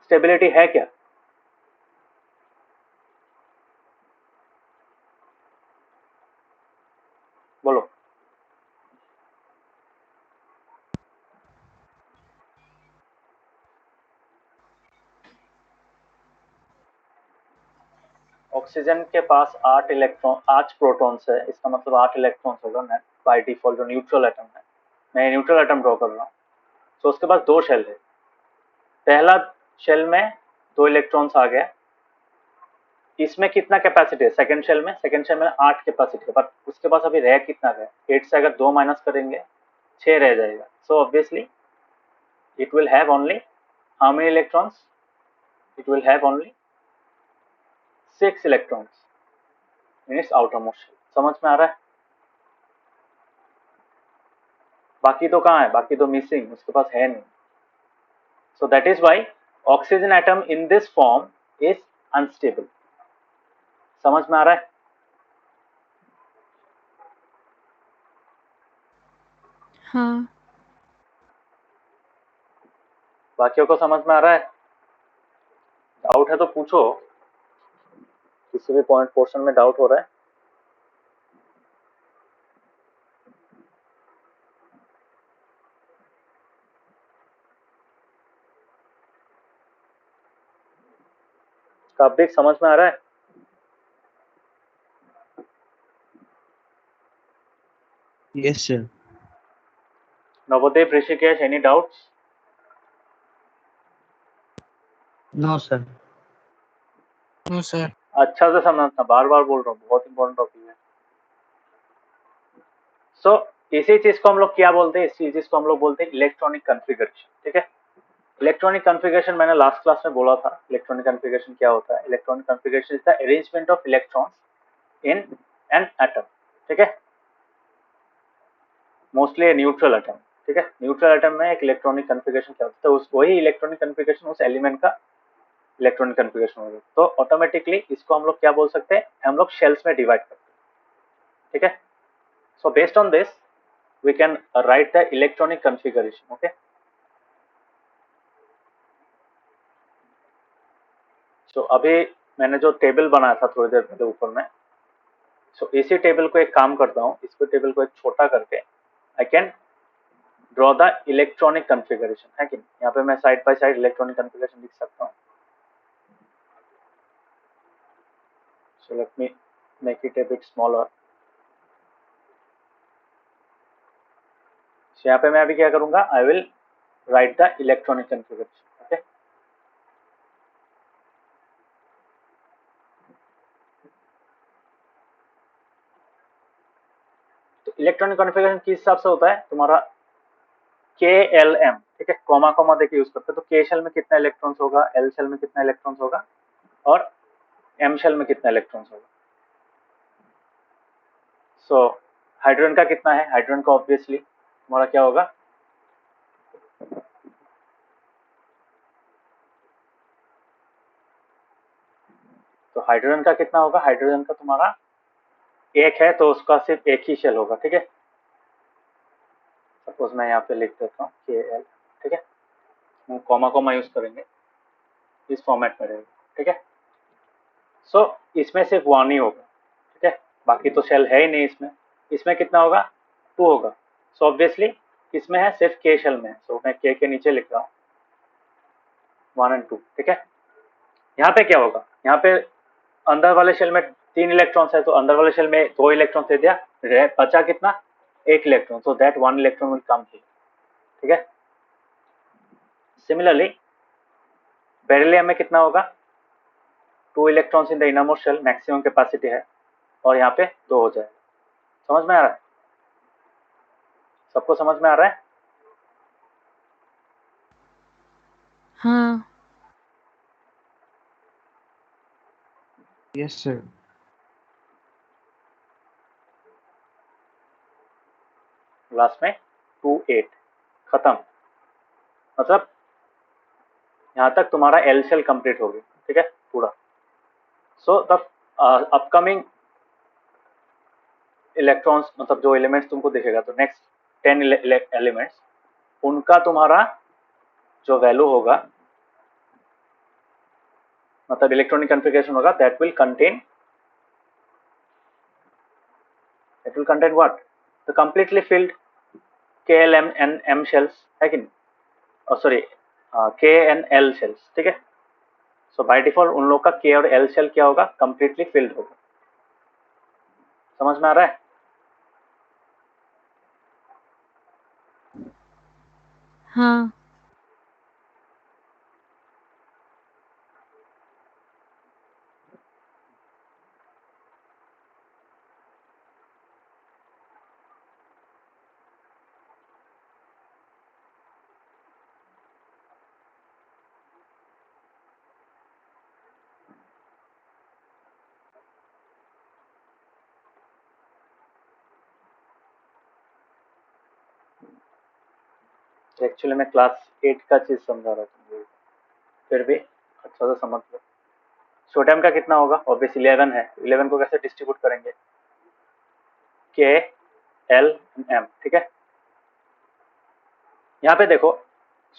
स्टेबिलिटी है क्या? बोलो। ऑक्सीजन के पास 8 प्रोटॉन्स है, इसका मतलब 8 इलेक्ट्रॉन्स होगा बाय डिफॉल्ट, जो न्यूट्रल एटम है। मैं न्यूट्रल एटम ड्रॉ कर रहा हूँ। तो उसके पास 2 शेल है, पहला शेल में 2 इलेक्ट्रॉन्स आ गया, इसमें कितना कैपेसिटी है? सेकंड शेल में 8 कैपेसिटी है, बट उसके पास अभी रह कितना है? 8 से अगर 2 माइनस करेंगे 6 रह जाएगा। So obviously it will have only how many electrons? It will have only 6 electrons in its outermost shell. समझ में आ रहा है? बाकी तो कहाँ है? बाकी तो मिसिंग, उसके पास है नहीं। So that is why oxygen atom in this form is unstable. समझ में आ रहा है? हाँ बाकियों को समझ में आ रहा है? डाउट है तो पूछो, किसी भी पॉइंट पोर्शन में डाउट हो रहा है? काब्रिक समझ में आ रहा है? Yes sir. Navodeep, Rishikesh, any doubts? No sir. No sir. अच्छा से समझना, बार बार बोल रहा हूँ, बहुत इंपॉर्टेंट टॉपिक है। सो इसी चीज को हम लोग क्या बोलते हैं, इसी चीज को हम लोग बोलते हैं इलेक्ट्रॉनिक कॉन्फ़िगरेशन। ठीक है, इलेक्ट्रॉनिक कॉन्फ़िगरेशन मैंने लास्ट क्लास में बोला था। इलेक्ट्रॉनिक कॉन्फ़िगरेशन क्या होता है? Electronic configuration is the arrangement of electrons in an atom. ठीक है, मोस्टली न्यूट्रल एटम। ठीक है, न्यूट्रल एटम में एक इलेक्ट्रॉनिक कॉन्फ़िगरेशन क्या होता है, तो वही इलेक्ट्रॉनिक कॉन्फ़िगरेशन उस एलिमेंट का इलेक्ट्रॉनिक कॉन्फ़िगरेशन होगा। तो ऑटोमेटिकली इसको हम लोग क्या बोल सकते हैं, हम लोग शेल्स में डिवाइड करते हैं। ठीक है, so based on this we can write the electronic configuration. Okay, so अभी मैंने जो टेबल बनाया था थोड़ी देर पहले ऊपर में, सो इसी टेबल को एक काम करता हूँ, इसको टेबल को एक छोटा करके I can draw the electronic configuration, है कि नहीं? यहाँ पे मैं side by side electronic configuration लिख सकता हूँ। So let me make it A bit smaller. यहाँ पे मैं अभी क्या करूंगा, I will write the electronic configuration. Okay, तो इलेक्ट्रॉनिक कॉन्फ़िगरेशन किस हिसाब से होता है तुम्हारा, के एल एम। ठीक है, कॉमा कॉमा देके यूज करते हैं। तो के शेल में कितना इलेक्ट्रॉन्स होगा, एल शेल में कितना इलेक्ट्रॉन्स होगा, और एम शेल में कितना इलेक्ट्रॉन्स होगा। सो हाइड्रोजन का कितना है, हाइड्रोजन का ऑब्वियसली तुम्हारा क्या होगा, तो हाइड्रोजन का कितना होगा, हाइड्रोजन का तुम्हारा एक है तो उसका सिर्फ एक ही शेल होगा। ठीक है, सपोज मैं यहाँ पे लिख देता हूँ के एल। ठीक है, हम कॉमा कॉमा यूज करेंगे, इस फॉर्मेट में रहेगा। ठीक है, सो इसमें सिर्फ वन ही होगा। ठीक है, बाकी तो शेल है ही नहीं इसमें। इसमें कितना होगा, टू होगा। सो ऑब्वियसली इसमें है सिर्फ के शेल में, सो मैं के नीचे लिख रहा हूँ 1 और 2। ठीक है, यहाँ पे क्या होगा, यहाँ पे अंदर वाले शेल में 3 इलेक्ट्रॉन्स है, तो अंदर वाले शेल में 2 इलेक्ट्रॉन दे दिया, बचा कितना, 1 electron, so that 1 electron will come here. ठीक है, सिमिलरली बेरिलियम में कितना होगा, 2 electrons in the innermost shell, maximum capacity है, और यहाँ पे 2 हो जाएगा। समझ में आ रहा है, सबको समझ में आ रहा है? हाँ। Yes sir. लास्ट में 2 8 खत्म, मतलब यहाँ तक तुम्हारा एल शेल कंप्लीट हो गया। ठीक है, पूरा। सो द अपकमिंग इलेक्ट्रॉन्स, मतलब जो एलिमेंट्स तुमको दिखेगा, तो नेक्स्ट 10 एलिमेंट्स, उनका तुम्हारा जो वैल्यू होगा, मतलब इलेक्ट्रॉनिक कॉन्फ़िगरेशन होगा, that will contain what, the completely filled KL and M shells, है कि नहीं, sorry K and L shells। ठीक है, सो बाय डिफॉल्ट उन लोग का K और L शेल क्या होगा, कंप्लीटली फिल्ड होगा। समझ में आ रहा है? हाँ। एक्चुअली मैं क्लास 8 का चीज समझा रहा था, फिर भी अच्छा से समझ लो। सोडियम का कितना होगा, ऑब्वियस 11 है, 11 को कैसे डिस्ट्रीब्यूट करेंगे, के एल एम। ठीक है, यहाँ पे देखो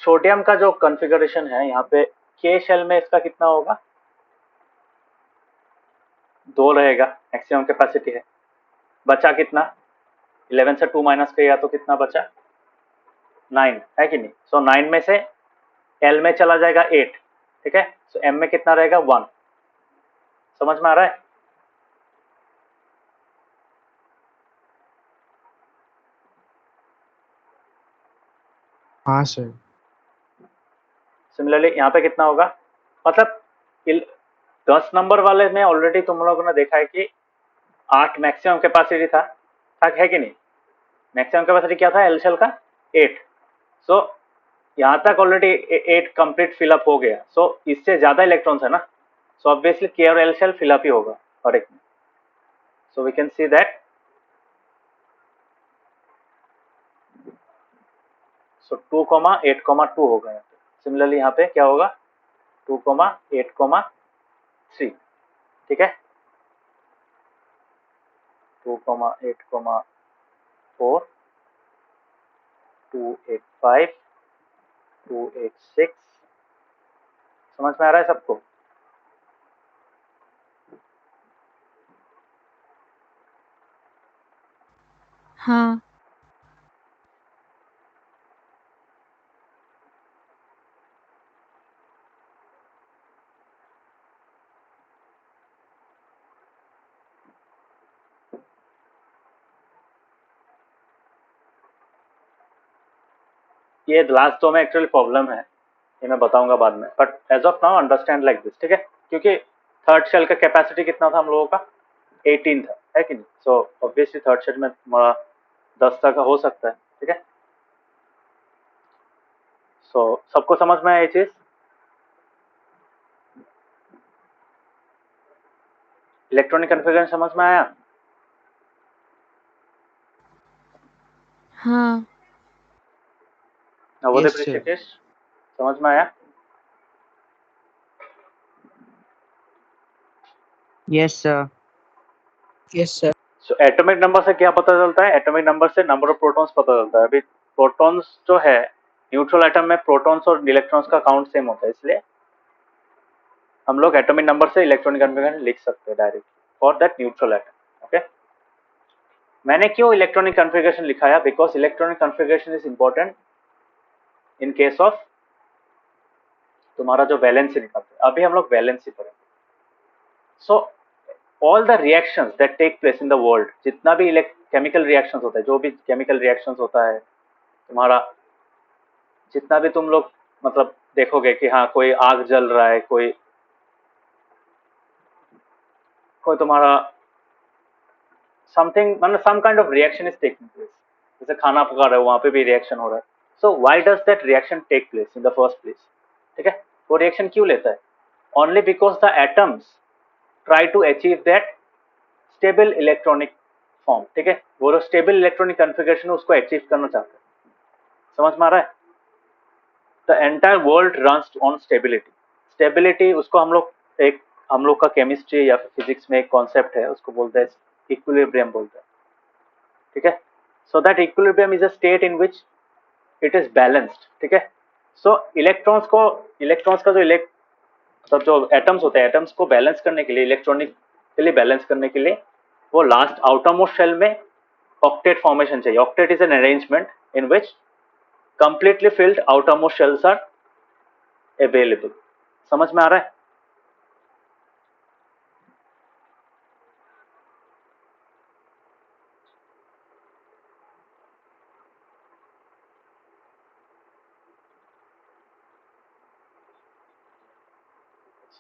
सोडियम का जो कॉन्फ़िगरेशन है, यहाँ पे के शेल में इसका कितना होगा, 2 रहेगा, मैक्सिमम कैपेसिटी है। बचा कितना, 11 से 2 माइनस किया तो कितना बचा, 9, है कि नहीं। सो 9 में से एल में चला जाएगा 8। ठीक है, सो एम में कितना रहेगा, 1। समझ में आ रहा है? हाँ सर। सिमिलरली यहाँ पे कितना होगा, मतलब 10 नंबर वाले में ऑलरेडी तुम लोगों ने देखा है कि 8 मैक्सिमम कैपेसिटी था है कि नहीं? मैक्सिमम कैपेसिटी क्या था एल शेल का? 8। सो यहाँ तक ऑलरेडी 8 कंप्लीट फिलअप हो गया। सो इससे ज्यादा इलेक्ट्रॉन्स है ना, सो ऑब्वियसली के और एल शेल फिलअप ही होगा और एक में। So we can see that so 2, 8, 2 होगा यहाँ पे। सिमिलरली यहाँ पे क्या होगा? 2, 8, 3। ठीक है, 2, 8, 4, 2, 8, 5, 2, 8, 6। समझ में आ रहा है सबको? हाँ। ये लास्ट दो में एक्चुअली प्रॉब्लम है, ये मैं बताऊंगा बाद में, but as of now understand like this. ठीक है, क्योंकि थर्ड शेल का कैपेसिटी कितना था हम लोगों का? 18 था, है कि नहीं? सो ऑब्वियसली थर्ड शेल में तुम्हारा 10 तक हो सकता है। ठीक है, सो सबको समझ में आया ये चीज? इलेक्ट्रॉनिक कन्फिगरेशन समझ में आया? हाँ। Navodaya Yes, sir. ऋषिकेश समझ में आया? Yes, sir. Yes, sir. So atomic number से क्या पता चलता है? एटॉमिक नंबर से नंबर ऑफ प्रोटॉन्स पता चलता है। अभी प्रोटॉन्स जो है न्यूट्रल एटम में प्रोटॉन्स और इलेक्ट्रॉन्स का काउंट सेम होता है, इसलिए हम लोग एटॉमिक नंबर से इलेक्ट्रॉनिक कन्फिगरेशन लिख सकते हैं direct for that neutral atom. Okay, मैंने क्यों इलेक्ट्रॉनिक कन्फिगरेशन लिखाया? Because electronic configuration is important in case of तुम्हारा जो वैलेंसी निकालते हैं। अभी हम लोग वैलेंसी पढ़ेंगे। So all the reactions that take place in the world, जितना भी केमिकल रिएक्शंस होता है, जो भी केमिकल रिएक्शंस होता है तुम्हारा, जितना भी तुम लोग मतलब देखोगे कि हाँ कोई आग जल रहा है, कोई कोई तुम्हारा समथिंग मतलब some kind of reaction is taking place, जैसे खाना पका रहे हो वहां पे भी रिएक्शन हो रहा है। So why does that reaction take place in the first place? ठीक है, वो रिएक्शन क्यों लेता है? Only because the atoms try to achieve that stable electronic form. ठीक है, वो जो स्टेबल इलेक्ट्रॉनिक कन्फिगरेशन है उसको अचीव करना चाहते हैं। समझ में आ रहा है? The entire world runs on stability. Stability उसको हम लोग का केमिस्ट्री या फिर फिजिक्स में एक कॉन्सेप्ट है, उसको बोलते हैं इक्विलिब्रियम बोलते हैं। ठीक है, so that equilibrium is a state in which it is balanced. ठीक है, सो इलेक्ट्रॉन्स का जो मतलब जो एटम्स होते हैं, एटम्स को बैलेंस करने के लिए, इलेक्ट्रॉनिकली बैलेंस करने के लिए वो लास्ट आउटरमोस्ट शेल में ऑक्टेट फॉर्मेशन चाहिए। Octet is an arrangement in which completely filled outermost shells are available। समझ में आ रहा है?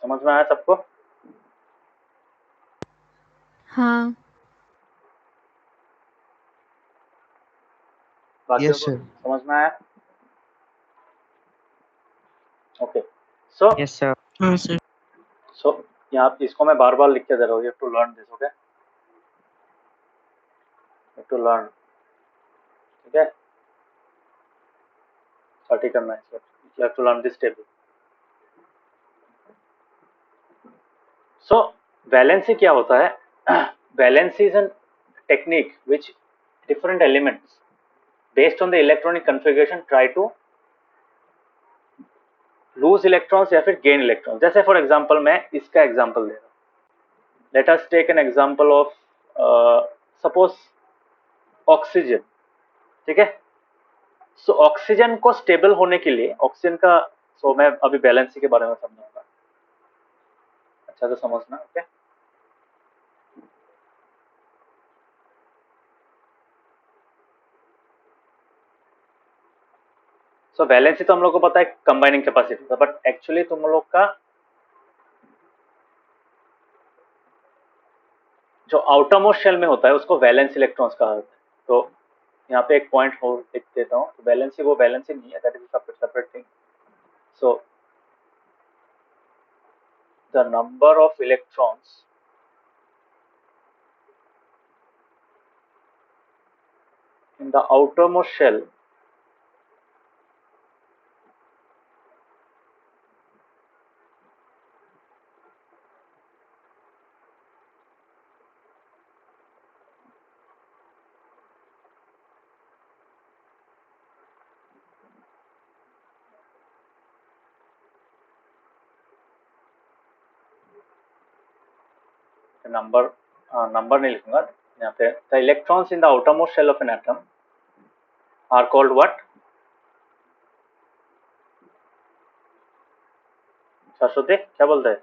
समझ में आया सबको? हाँ। बाकी Yes, को sir. समझ में आया? ओके, सो Yes, sir. हाँ, sir. यहाँ इसको मैं बार बार लिख के दे रहा हूँ। You have to learn this. Okay, you to learn. ठीक है, स्टार्ट करना है। You have to learn this table. So valency क्या होता है? Valency is an technique which different elements based on the electronic configuration try to lose electrons या फिर gain electrons. जैसे फॉर एग्जांपल मैं इसका एग्जांपल दे रहा हूँ। Let us take an example of suppose oxygen. ठीक है, सो ऑक्सीजन को स्टेबल होने के लिए ऑक्सीजन का मैं अभी बैलेंसी के बारे में समझाऊंगा, अच्छा से समझना। ओके, सो वैलेंसी तो हम लोग को पता है कंबाइनिंग कैपेसिटी था, बट एक्चुअली तुम लोग का जो आउटर मोस्ट शेल में होता है उसको वैलेंस इलेक्ट्रॉन्स कहा जाता है। तो यहाँ पे एक पॉइंट और लिख देता हूँ, वैलेंसी वो वैलेंसी नहीं है, that is separate separate thing. So the number of electrons in the outermost shell number number नहीं लिखूंगा यहाँ पे। The electrons in the outermost shell of an atom are called what? Saraswati क्या बोलते हैं?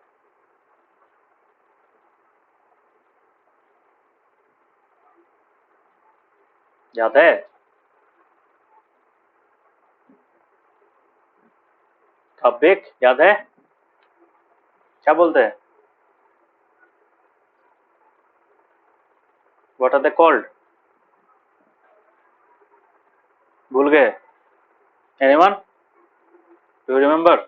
याद है? कब्बिक याद है? क्या बोलते हैं? What are they called? भूल गए? Anyone? Do you remember?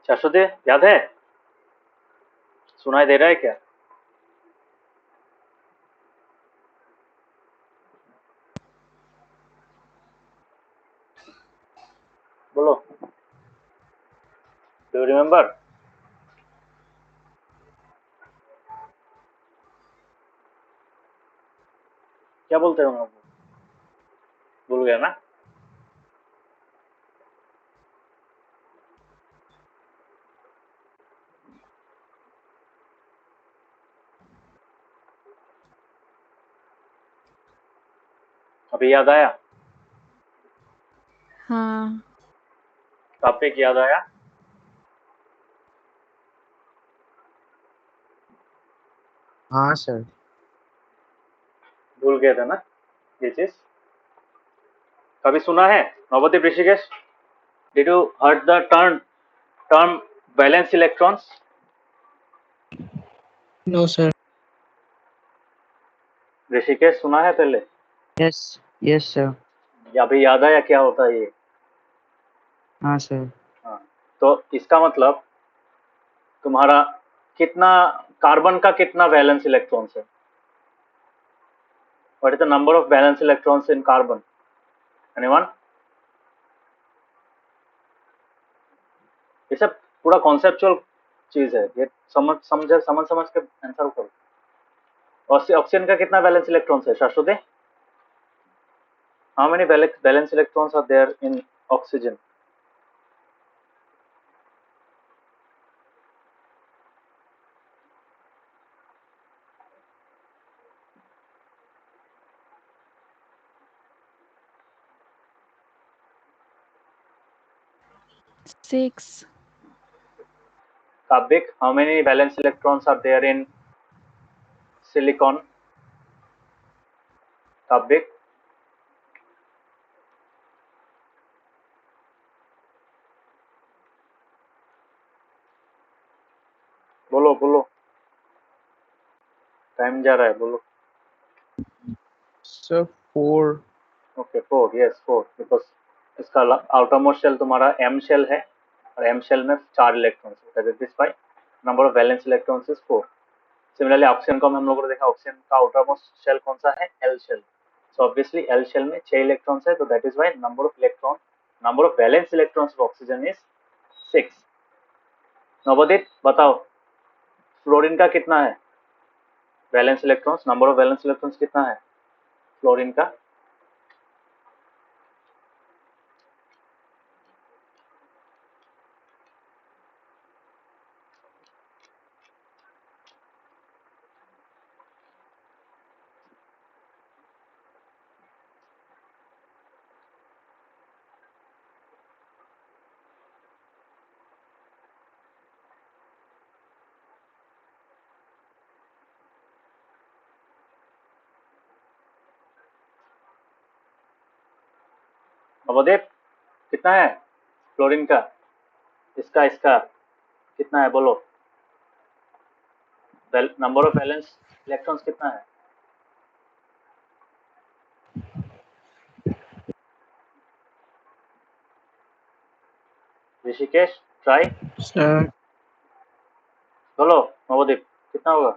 Saraswati याद है? सुनाई दे रहा है क्या? बोलो, डू यू रिमेम्बर? क्या बोलते हो? भूल गया ना? अभी याद आया? हाँ टॉपिक याद आया? हाँ सर। भूल गए थे ना ये चीज? कभी सुना है Navdeep Rishikesh? Did you heard the term valence electrons? No sir. Rishikesh सुना है पहले? Yes yes sir. या अभी याद आया क्या होता है ये? हाँ सर। हाँ, तो इसका मतलब तुम्हारा कितना कार्बन का कितना वैलेंस इलेक्ट्रॉन्स है? What is the number of valence electrons in carbon? Anyone? ये सब पूरा कॉन्सेप्चुअल चीज है, ये समझ के आंसर करो। ऑक्सीजन का कितना वैलेंस इलेक्ट्रॉन्स है Shashwati? How many valence electrons are there in oxygen? Six Kabik, how many valence electrons are there in silicon? Kabik, बोलो बोलो, टाइम जा रहा है, बोलो। सर 4। ओके 4, यस 4, बिकॉज इसका आउटरमोस्ट शेल तुम्हारा एम शेल है और एम शेल में 4 इलेक्ट्रॉन्स है, that is by number of valence electrons is 4। Similarly oxygen को हम लोगों ने देखा, ऑक्सीजन का आउटरमोस्ट शेल कौन सा है? L shell. So obviously L shell में 6 इलेक्ट्रॉन्स है, तो that is why number of valence electrons of oxygen is 6। Navodit बताओ, फ्लोरीन का कितना है valence electrons? Number of valence electrons कितना है फ्लोरीन का? नवोदय कितना है फ्लोरीन का, इसका इसका कितना है बोलो, नंबर ऑफ वैलेंस इलेक्ट्रॉन्स कितना है? ऋषिकेश ट्राई सर बोलो, नवोदीप कितना होगा?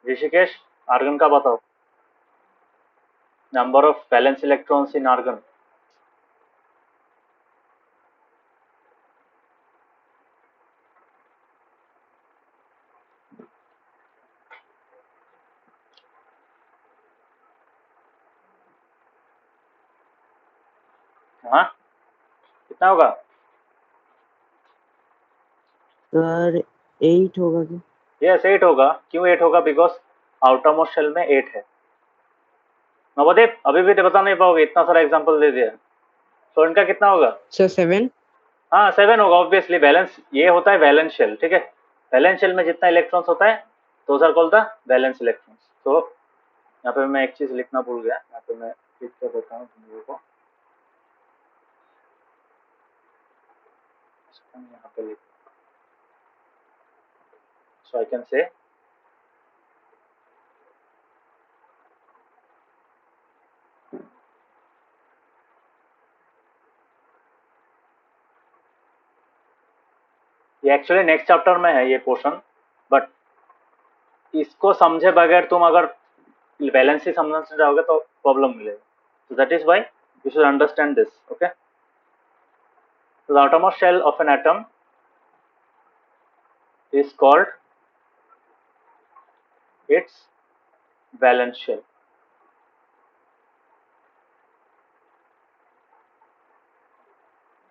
ऋषिकेश आर्गन का बताओ, number of valence electrons in argon. हाँ कितना होगा? सर 8 होगा क्या? यस 8 होगा। क्यों 8 होगा? बिकॉज आउटर मोस्ट शेल में 8 है। नवोदीप अभी भी तो बता नहीं पाओगे, इतना सारा एग्जांपल दे दिया। तो इनका कितना होगा? सर 7। हाँ 7 होगा ऑब्वियसली। बैलेंस ये होता है वैलेंस शेल, ठीक है। वैलेंस शेल में जितना इलेक्ट्रॉन्स होता है तो are called the valence electrons. तो यहाँ पे मैं एक चीज लिखना भूल गया, यहाँ पे मैं लिख कर देता हूँ तुम लोगों को। यहाँ पे लिख, सो आई कैन से ये एक्चुअली नेक्स्ट चैप्टर में है ये पोर्शन, बट इसको समझे बगैर तुम अगर बैलेंस ही समझना चाहोगे तो प्रॉब्लम मिलेगा। So that is why you should understand this. Okay. So the outermost shell of an atom is called its valence shell.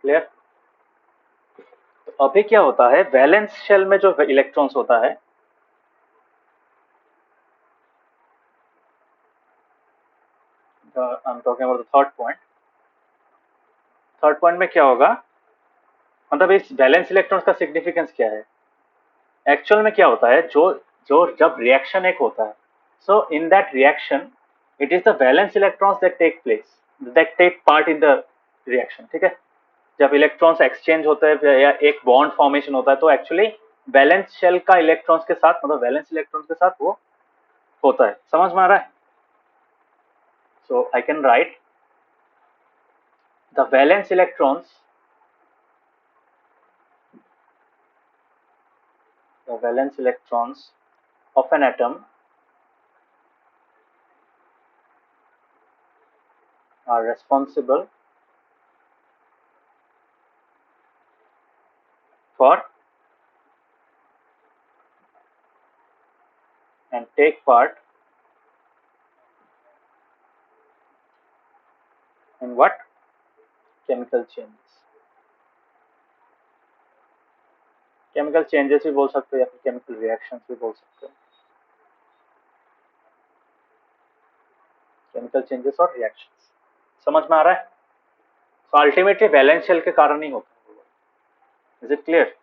Clear? तो अभी क्या होता है, वैलेंस शेल में जो इलेक्ट्रॉन्स होता है, I am talking about the third point. Third point में क्या होगा, मतलब इस वैलेंस इलेक्ट्रॉन्स का सिग्निफिकेंस क्या है? एक्चुअल में क्या होता है, जो जो जब रिएक्शन एक होता है, so in that reaction it is the valence electrons that take place, that take part in the reaction, ठीक है। जब इलेक्ट्रॉन्स एक्सचेंज होते हैं या एक बॉन्ड फॉर्मेशन होता है तो एक्चुअली वैलेंस शेल का इलेक्ट्रॉन्स के साथ, मतलब वैलेंस इलेक्ट्रॉन्स के साथ वो होता है। समझ में आ रहा है? So I can write the valence electrons, the valence electrons of an atom are responsible for and take part in what? Chemical changes. Chemical changes भी बोल सकते हो या फिर केमिकल रिएक्शंस भी बोल सकते हो। केमिकल चेंजेस और रिएक्शंस समझ में आ रहा है? तो अल्टीमेटली वैलेंस शेल के कारण ही होता है। Is it clear?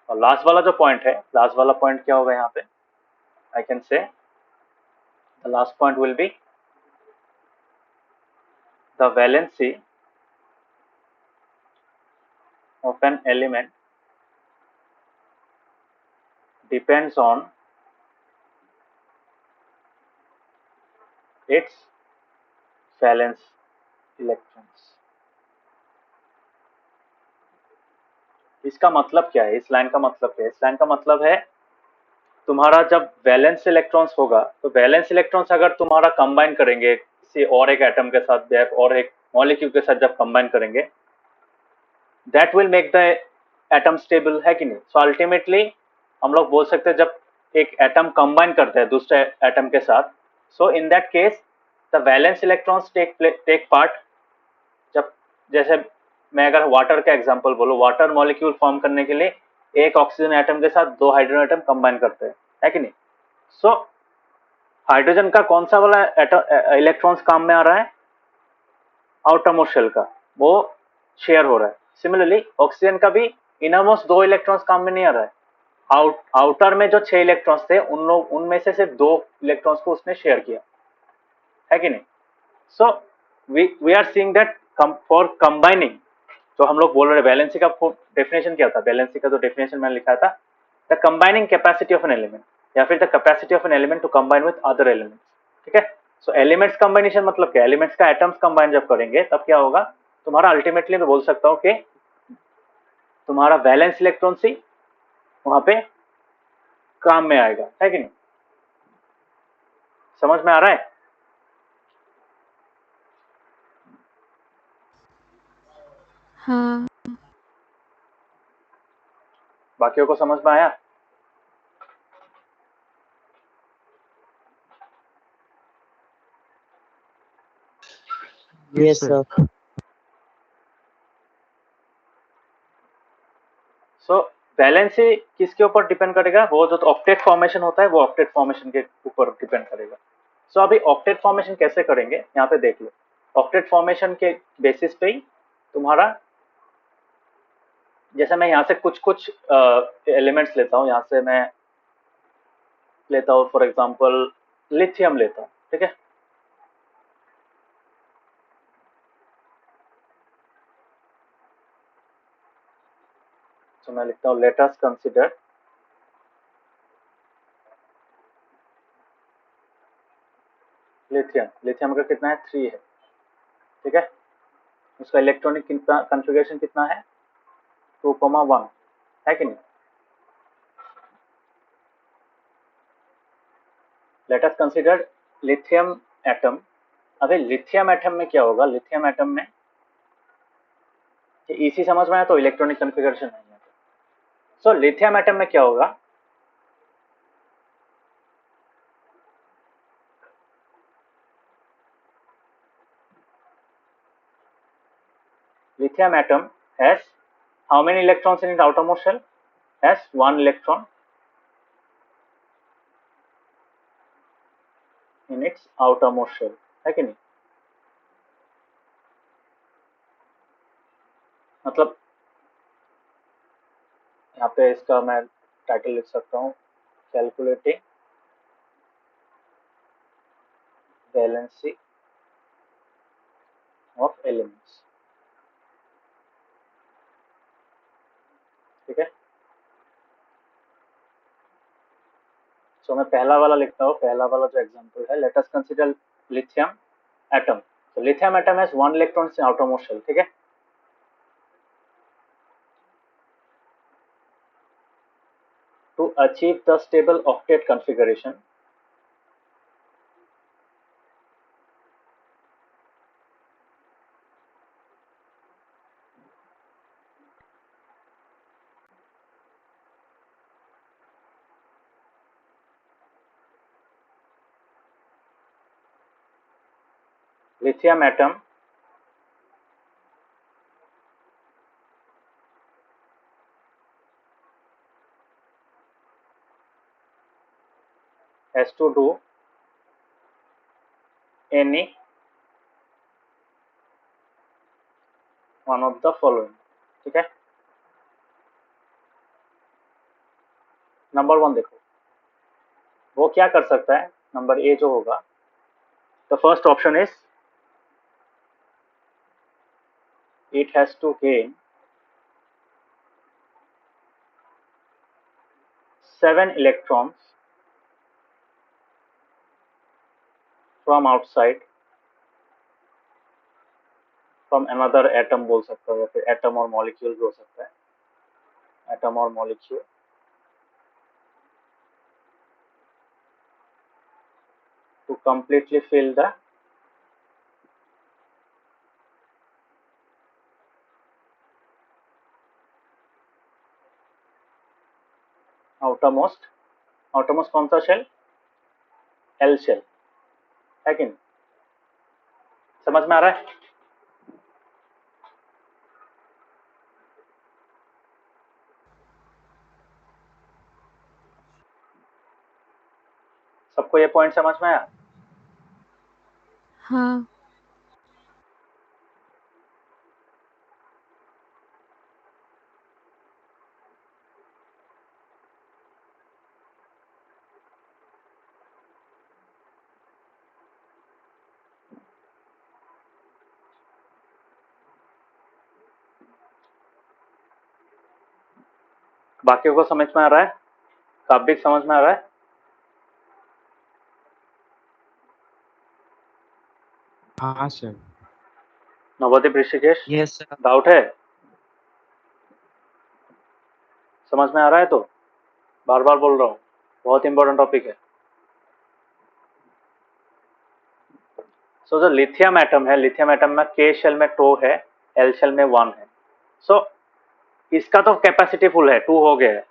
और लास्ट वाला जो पॉइंट है, लास्ट वाला पॉइंट क्या होगा यहाँ पे? आई कैन से the last point will be the valency of an element depends on its valence electrons. इसका मतलब क्या है? इस लाइन का मतलब क्या है? इस लाइन का मतलब है तुम्हारा जब वैलेंस इलेक्ट्रॉन्स होगा तो वैलेंस इलेक्ट्रॉन्स अगर तुम्हारा कंबाइन करेंगे किसी और एक एटम के साथ या और एक मॉलिक्यूल के साथ जब कंबाइन करेंगे, that will make the atom stable, है कि नहीं? सो अल्टीमेटली हम लोग बोल सकते हैं जब एक एटम कंबाइन करते हैं दूसरे एटम के साथ, so in that case the valence electrons take part. जब जैसे मैं अगर वाटर का एग्जांपल बोलूं, वाटर मॉलिक्यूल फॉर्म करने के लिए एक ऑक्सीजन एटम के साथ 2 हाइड्रोजन एटम कंबाइन करते हैं, है कि नहीं? सो हाइड्रोजन का कौन सा वाला इलेक्ट्रॉन्स काम में आ रहा है? आउटरमोस्ट शेल का, वो शेयर हो रहा है। सिमिलरली ऑक्सीजन का भी इनरमोस्ट 2 इलेक्ट्रॉन्स काम में नहीं आ रहा है। आउटर में जो 6 इलेक्ट्रॉन्स थे उनमें से सिर्फ 2 इलेक्ट्रॉन्स को उसने शेयर किया है कि नहीं। So we are seeing that for combining, जो हम लोग बोल रहे हैं वैलेंसी का डेफिनेशन क्या था, वैलेंसी का जो डेफिनेशन मैंने लिखा था, the combining capacity of an element, या फिर the capacity of an element to combine with other elements. ठीक है, सो एलिमेंट्स कंबाइनेशन मतलब क्या, एलिमेंट्स का एटम्स कंबाइन जब करेंगे तब क्या होगा, तुम्हारा अल्टीमेटली मैं बोल सकता हूँ कि तुम्हारा वैलेंस इलेक्ट्रॉन सी वहां पे काम में आएगा, है कि नहीं। समझ में आ रहा है। हाँ बाकियों को समझ में आया। Yes sir. सो वैलेंसी किसके ऊपर डिपेंड करेगा, वो जो ऑक्टेट फॉर्मेशन होता है वो ऑक्टेट फॉर्मेशन के ऊपर डिपेंड करेगा। सो अभी ऑक्टेट फॉर्मेशन कैसे करेंगे यहाँ पे देख लो। ऑक्टेट फॉर्मेशन के बेसिस पे ही तुम्हारा, जैसे मैं यहाँ से कुछ कुछ एलिमेंट्स लेता हूँ, यहाँ से मैं लेता हूँ फॉर एग्जांपल लिथियम लेता हूँ, ठीक है। तो मैं लिखता हूँ let us consider lithium. Lithium का कितना है, 3 है, ठीक है। उसका इलेक्ट्रॉनिक कॉन्फ़िगरेशन कितना है, 2,1 है कि नहीं। Late us consider lithium atom. अभी लिथियम एटम में क्या होगा, लिथियम एटम में इसी समझ में आया तो इलेक्ट्रॉनिक कॉन्फ़िगरेशन है यहाँ पे। सो लिथियम एटम में क्या होगा, lithium atom has how many electrons in its outermost shell, has 1 electron in its outermost shell, है कि नहीं। मतलब यहाँ पे इसका मैं टाइटल लिख सकता हूँ, कैलकुलेटिंग वैलेंसी ऑफ एलिमेंट्स, ठीक है। सो मैं पहला वाला लिखता हूँ, पहला वाला जो एग्जांपल है, let us consider lithium atom. तो lithium atom has 1 electron in outermost shell, ठीक है। To achieve the stable octet configuration, lithium atom has to do any one of the following, ठीक है। नंबर 1 देखो, वो क्या कर सकता है, नंबर ए जो होगा, the first option is it has to gain 7 electrons from outside, from another atom बोल सकता हो, या फिर एटम और मॉलिक्यूल भी हो सकता है, एटम और molecule, to completely fill the outermost, outermost कौन सा शेल, एल शेल, है कि नहीं। समझ में आ रहा है। सबको ये पॉइंट समझ में आया। हाँ बाकियों को समझ में आ रहा है? काव्य समझ में आ रहा है? हाँ sir. Navdeep, Rishikesh, yes sir. Doubt है? समझ में आ रहा है? तो बार बार बोल रहा हूँ, बहुत इंपॉर्टेंट टॉपिक है। सो जो लिथियम एटम है, लिथियम एटम में K शेल में 2 है, L शेल में 1 है। सो इसका तो कैपेसिटी फुल है, 2 हो गया है।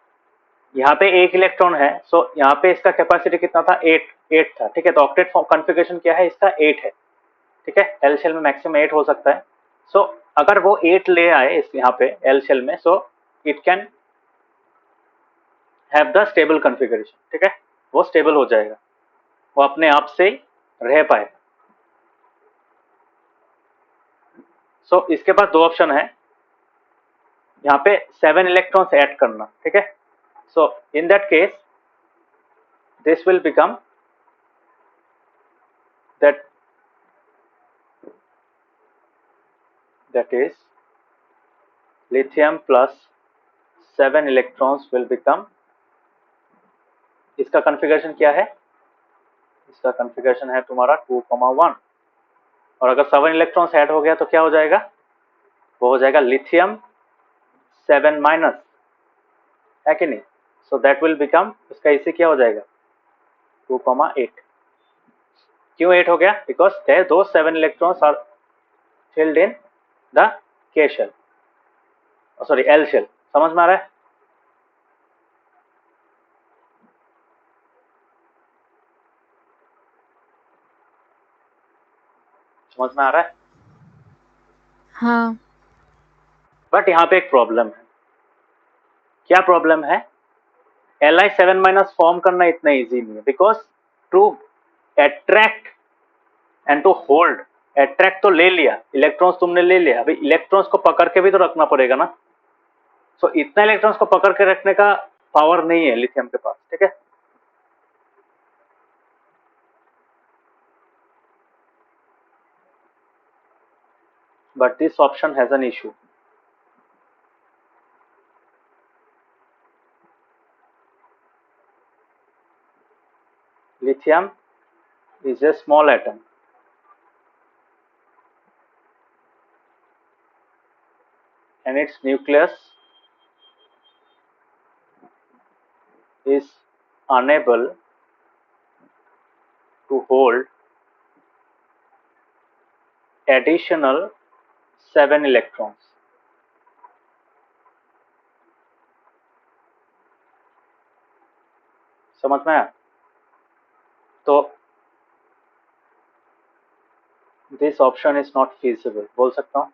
यहाँ पे एक इलेक्ट्रॉन है, सो यहाँ पे इसका कैपेसिटी कितना था? 8 था। ठीक है, तो ऑक्टेट कॉन्फ़िगरेशन क्या है इसका? 8 है। ठीक है, L शेल में मैक्सिमम 8 हो सकता है। सो अगर वो 8 ले आए इस यहाँ पे L शेल में, सो it can have the stable configuration. ठीक है, वो स्टेबल हो जाएगा, वो अपने आप से रह पाएगा। सो इसके पास 2 ऑप्शन है, यहाँ पे 7 इलेक्ट्रॉन्स ऐड करना। ठीक है, so in that case this will become that is lithium plus 7 electrons will become, इसका कॉन्फ़िगरेशन क्या है? इसका कॉन्फ़िगरेशन है तुम्हारा 2,1। और अगर 7 इलेक्ट्रॉन्स ऐड हो गया तो क्या हो जाएगा? वो हो जाएगा लिथियम 7 माइनस, है कि नहीं? सो दैट विल बिकम, इसका इसी क्या हो जाएगा? 2,8। क्यों 8 हो गया? बिकॉज दो 7 electrons are filled in the K shell, sorry L shell. समझ में आ रहा है? समझ में आ रहा है? हाँ। बट यहाँ पे एक प्रॉब्लम है। क्या प्रॉब्लम है? Li7 माइनस फॉर्म करना इतना इजी नहीं है, because to attract and to hold, attract तो ले लिया, इलेक्ट्रॉन्स तुमने ले लिया, अभी इलेक्ट्रॉन्स को पकड़ के भी तो रखना पड़ेगा ना। सो इतना इलेक्ट्रॉन्स को पकड़ के रखने का पावर नहीं है लिथियम के पास। ठीक है, but this option has an issue. lithium is a small atom and its nucleus is unable to hold additional 7 electrons। समझ में आया? तो this option is not feasible बोल सकता हूं।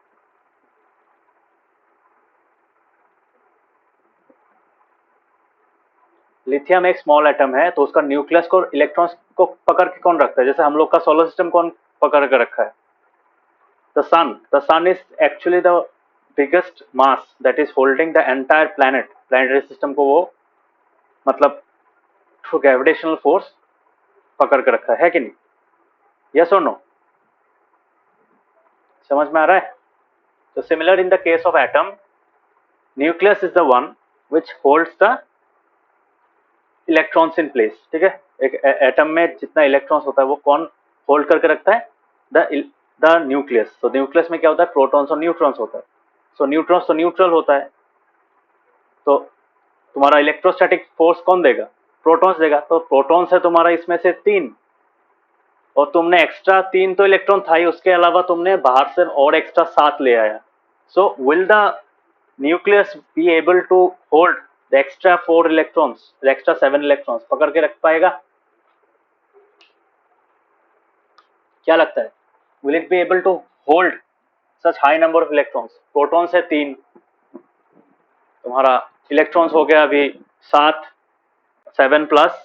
लिथियम एक स्मॉल एटम है, तो उसका न्यूक्लियस को, इलेक्ट्रॉन्स को पकड़ के कौन रखता है? जैसे हम लोग का सोलर सिस्टम कौन पकड़ के रखा है? The sun. The sun is actually the biggest mass that is holding the entire planet, planetary system को वो मतलब थ्रू ग्रेविटेशनल फोर्स पकड़ के रखा है कि नहीं? यस और नो? समझ में आ रहा है? तो similar in the case of atom, nucleus is the one which holds the electrons in place. ठीक है, एक एटम में जितना इलेक्ट्रॉन्स होता है वो कौन होल्ड करके रखता है? The nucleus. तो न्यूक्लियस में क्या होता है? प्रोटॉन्स और न्यूट्रॉन्स होता है। सो न्यूट्रॉन्स तो न्यूट्रल होता है, तो तुम्हारा इलेक्ट्रोस्टैटिक फोर्स कौन देगा? प्रोटॉन्स देगा। तो प्रोटॉन्स है तुम्हारा इसमें से 3, और तुमने एक्स्ट्रा 3 तो इलेक्ट्रॉन था ही, उसके अलावा तुमने बाहर से और एक्स्ट्रा 7 ले आया। So will the nucleus be able to hold the extra 4 electrons, the extra 7 electrons पकड़ के रख पाएगा? क्या लगता है? Will it be able to hold such high number of electrons? Protons है 3, तुम्हारा इलेक्ट्रॉन्स हो गया अभी 7, 7 plus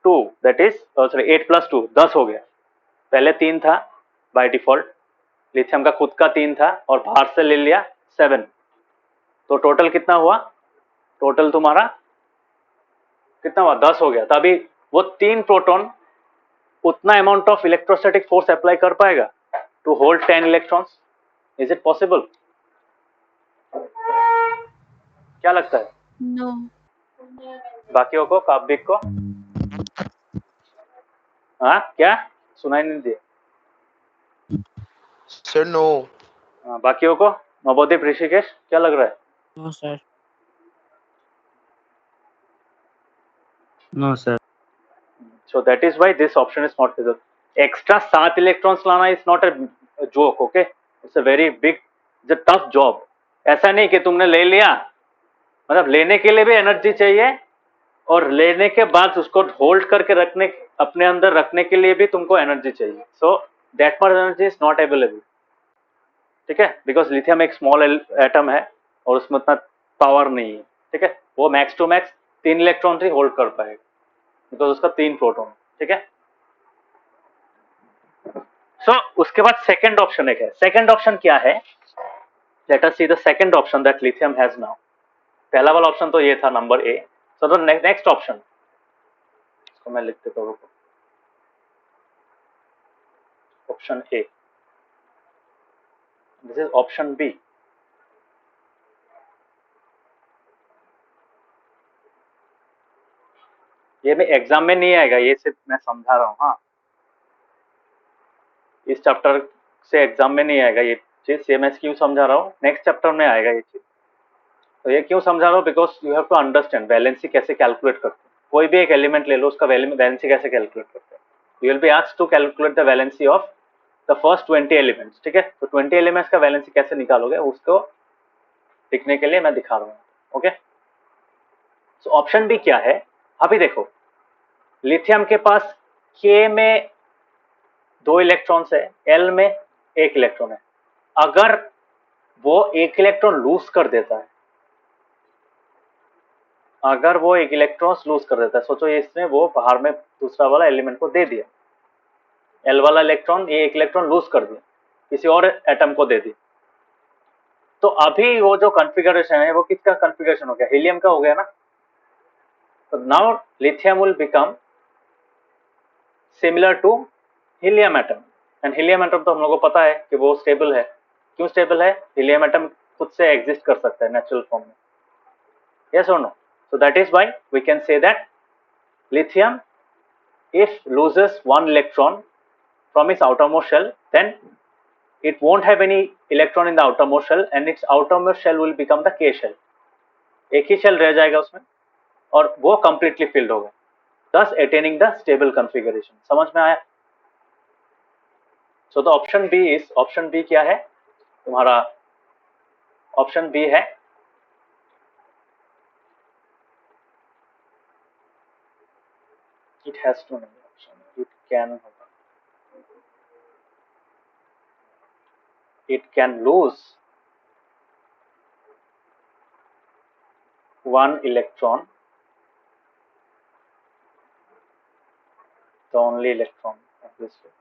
2 that is, sorry 8 plus 2 10 हो गया। पहले 3 था बाय डिफॉल्ट, लिथियम का खुद का 3 था और बाहर से ले लिया 7, तो टोटल कितना हुआ? टोटल तुम्हारा कितना हुआ? 10 हो गया। तो अभी वो 3 प्रोटॉन उतना amount of electrostatic force apply कर पाएगा to hold 10 electrons? Is it possible? क्या लगता है? नो। बाकियों को, काव्यिक को? हाँ क्या सुनाई नहीं दिया? Sir no. हाँ, बाकियों को? नवोदीप, ऋषिकेश, क्या लग रहा है? No sir. No sir. So that is why this option is not feasible. Extra 7 electrons लाना is not a joke, okay? It's a very big, it's a tough job. ऐसा नहीं कि तुमने ले लिया, मतलब लेने के लिए भी एनर्जी चाहिए और लेने के बाद उसको होल्ड करके रखने, अपने अंदर रखने के लिए भी तुमको एनर्जी चाहिए. So that much energy is not available. ठीक है? Because lithium एक small एटम है और उसमें उतना पावर नहीं है. ठीक है? वो मैक्स टू मैक्स 3 इलेक्ट्रॉन ही होल्ड कर पाएगा, बिकॉज उसका 3 प्रोटॉन. ठीक है? सो उसके बाद सेकंड ऑप्शन एक है. सेकंड ऑप्शन क्या है? Let us see the second option that lithium has now. पहला वाला ऑप्शन तो ये था number A. So the next option, इसको मैं लिख देता हूं. Option A, this is option B. ये में एग्जाम में नहीं आएगा, ये सिर्फ मैं समझा रहा हूँ. हाँ, इस चैप्टर से एग्जाम में नहीं आएगा ये चीज. ये मैं क्यों समझा रहा हूँ, नेक्स्ट चैप्टर में आएगा ये चीज. तो ये क्यों समझा रहा हूँ? Because you have to understand valency कैसे कैलकुलेट करते हैं. कोई भी एक एलिमेंट ले लो, उसका वैलेंसी कैसे कैलकुलेट करते हैं. You will be asked to calculate the valency of the first 20 elements. ठीक है? तो 20 एलिमेंट्स का वैलेंसी कैसे निकालोगे, उसको लिखने के लिए मैं दिखा रहा हूँ. ओके, सो ऑप्शन बी क्या है? अभी देखो, लिथियम के पास के में 2 इलेक्ट्रॉन्स है, एल में 1 इलेक्ट्रॉन है. अगर वो 1 इलेक्ट्रॉन लूज कर देता है, अगर वो 1 इलेक्ट्रॉन लूज कर देता है, सोचो इसने वो बाहर में दूसरा वाला एलिमेंट को दे दिया, एल वाला इलेक्ट्रॉन, ये 1 इलेक्ट्रॉन लूज कर दिया, किसी और एटम को दे दिया. तो अभी वो जो कॉन्फ़िगरेशन है वो किसका कॉन्फ़िगरेशन हो गया? हीलियम का हो गया ना. तो now lithium will become similar to helium atom. And helium atom तो हम लोगों को पता है कि वो स्टेबल है. क्यों स्टेबल है? हीलियम एटम खुद से एग्जिस्ट कर सकता है नेचुरल फॉर्म में. यस और no? So that is why we can say that lithium, if loses 1 electron from its outermost shell, then it won't have any electron in the outermost shell and its outermost shell will become the K shell. एक ही shell रह जाएगा उसमें और वो completely filled होगा, thus attaining the stable configuration. समझ में आया? So the option B is, option B क्या है तुम्हारा? ऑप्शन बी है it has to नहीं option, it can होगा. It can lose 1 electron, the only electron of this way.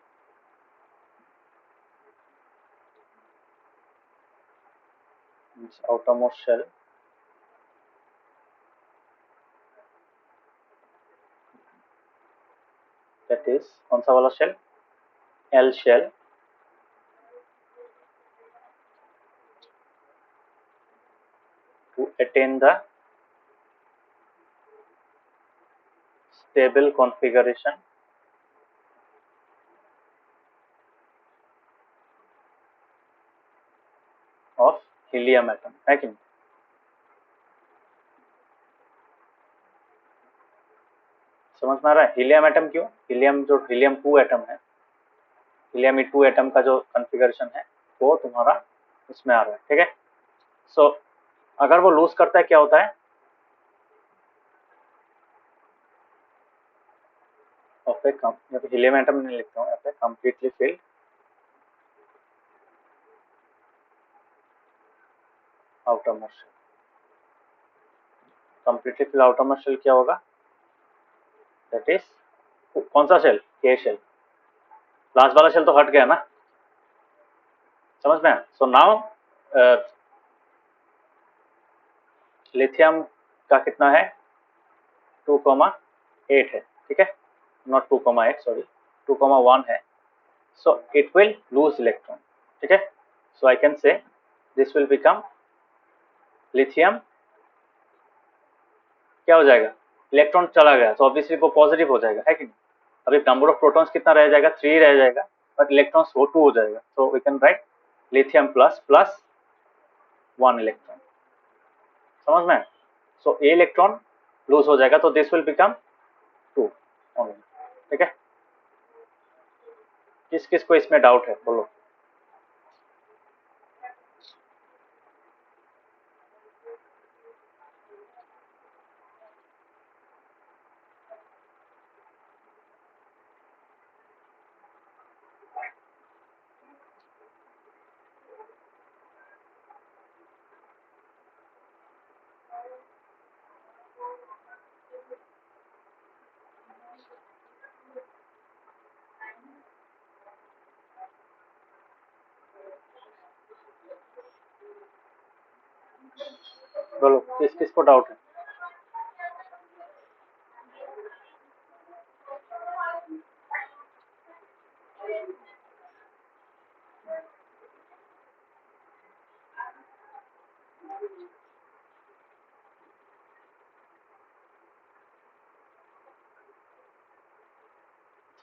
Its outermost shell, that is कौन सा वाला shell? L shell, to attain the stable configuration of helium atom. है कि नहीं? समझ में आ रहा है? हीलियम एटम क्यों? हीलियम जो हीलियम 2 एटम है, हीलियम 2 एटम का जो कॉन्फ़िगरेशन है वो तुम्हारा उसमें आ रहा है. ठीक है? सो अगर वो लूज करता है क्या होता है? हीलियम एटम नहीं लिखता हूँ यहाँ पे, completely filled outermost shell. Completely filled outermost shell क्या होगा? दैट इज कौन सा शेल? के शेल. लास्ट वाला शेल तो हट गया ना. समझ में? सो नाउ लिथियम का कितना है? 2,8 है. ठीक है? नॉट 2,8, सॉरी 2,1 है. So it will lose electron. ठीक है? So I can say this will become lithium क्या हो जाएगा, इलेक्ट्रॉन चला गया तो ऑब्वियसली वो पॉजिटिव हो जाएगा, है कि नहीं। अभी नंबर ऑफ प्रोटॉन्स कितना रह जाएगा, 3 रह जाएगा, बट इलेक्ट्रॉन्स वो 2 हो जाएगा, तो we can write lithium plus plus 1 electron, समझ में। सो ए इलेक्ट्रॉन लूज हो जाएगा, तो दिस विल बिकम 2 ओनली, ठीक है। किस किस को इसमें डाउट है बोलो। बोलो किस किस को डाउट है।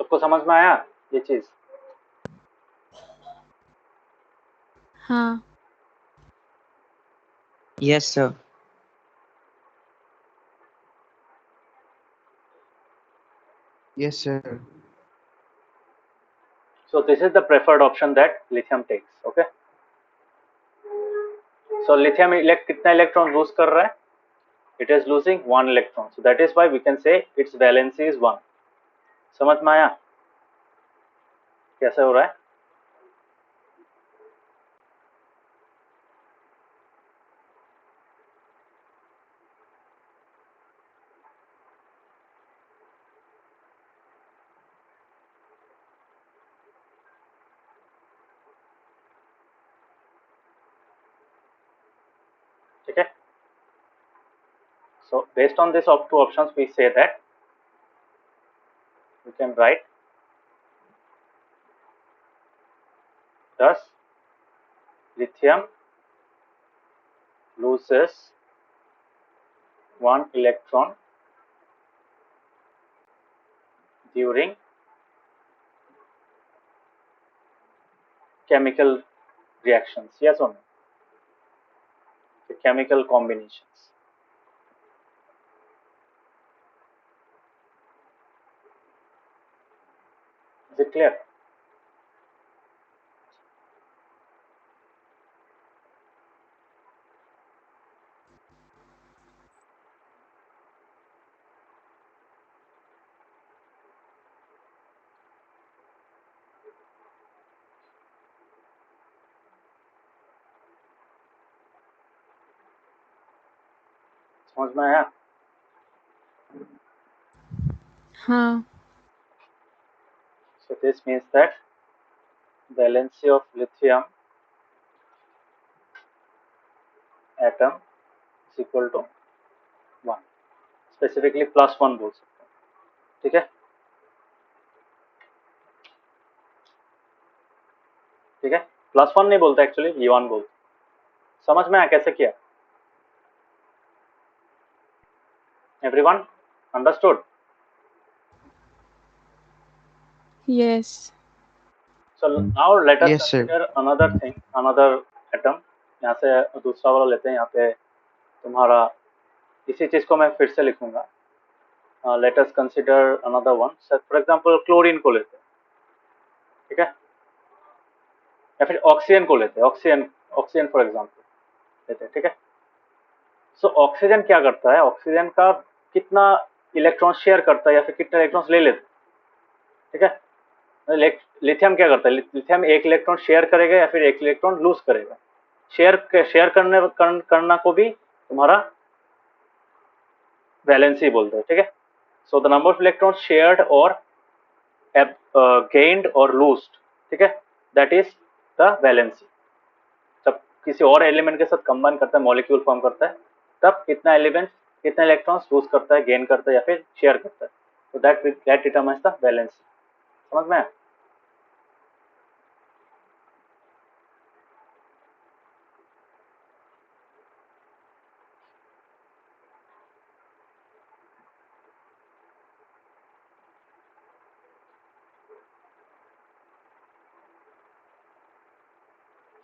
सबको समझ में आया ये चीज। हाँ। Yes, sir. Yes, sir. So this is the preferred option that lithium takes. Okay. So lithium कितना इलेक्ट्रॉन लूज कर रहा है, it is losing 1 electron. So that is why we can say its valency is 1. समझ में आया कैसे हो रहा है। ठीक है। So based on this two options, we say that we can write thus lithium loses 1 electron during chemical reactions. Yes or no? The chemical combinations. Is it clear? समझ में आया। हाँ। So this means that valency of lithium atom is equal to 1, specifically +1 बोल सकते हैं, ठीक है। ठीक है, +1 नहीं बोलते एक्चुअली, V1 बोलते। समझ में आया कैसे किया। Everyone understood? Yes. So now let us Yes, sir. consider another thing, another atom। यहाँ से दूसरा वाला लेते हैं, यहाँ पे तुम्हारा इसी चीज को मैं फिर से लिखूंगा। Let us consider another one, for example chlorine को लेते हैं, ठीक है, या फिर ऑक्सीजन को लेते हैं, ऑक्सीजन ऑक्सीजन फॉर एग्जांपल लेते हैं, ठीक है। सो ऑक्सीजन क्या करता है, ऑक्सीजन का कितना इलेक्ट्रॉन शेयर करता है या फिर कितने इलेक्ट्रॉन ले लेते हैं, ठीक है। लिथियम क्या करता है, लिथियम एक इलेक्ट्रॉन शेयर करेगा या फिर एक इलेक्ट्रॉन लूज करेगा। शेयर करना को भी तुम्हारा वैलेंसी बोलते हैं, ठीक है। सो the number of electron shared और गेन्ड और लूज्ड, ठीक है, दैट इज द वैलेंसी। जब किसी और एलिमेंट के साथ कंबाइन करता है, मॉलिक्यूल फॉर्म करता है, तब कितना एलिमेंट कितना इलेक्ट्रॉन्स लूज करता है, गेन करता है या फिर शेयर करता है, तो दैट डिटरमाइंस द वैलेंसी। समझ में आया।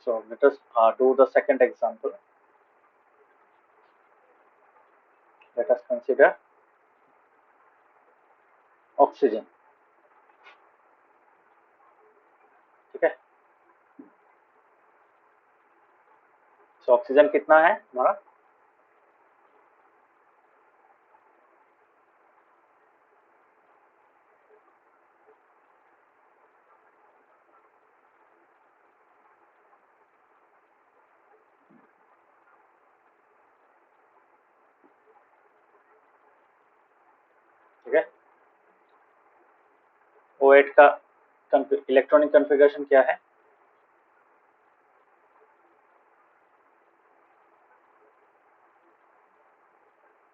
So let us do the second example. Let us consider oxygen. ठीक है, so ऑक्सीजन कितना है हमारा? ठीक है, O8 का इलेक्ट्रॉनिक कॉन्फ़िगरेशन क्या है?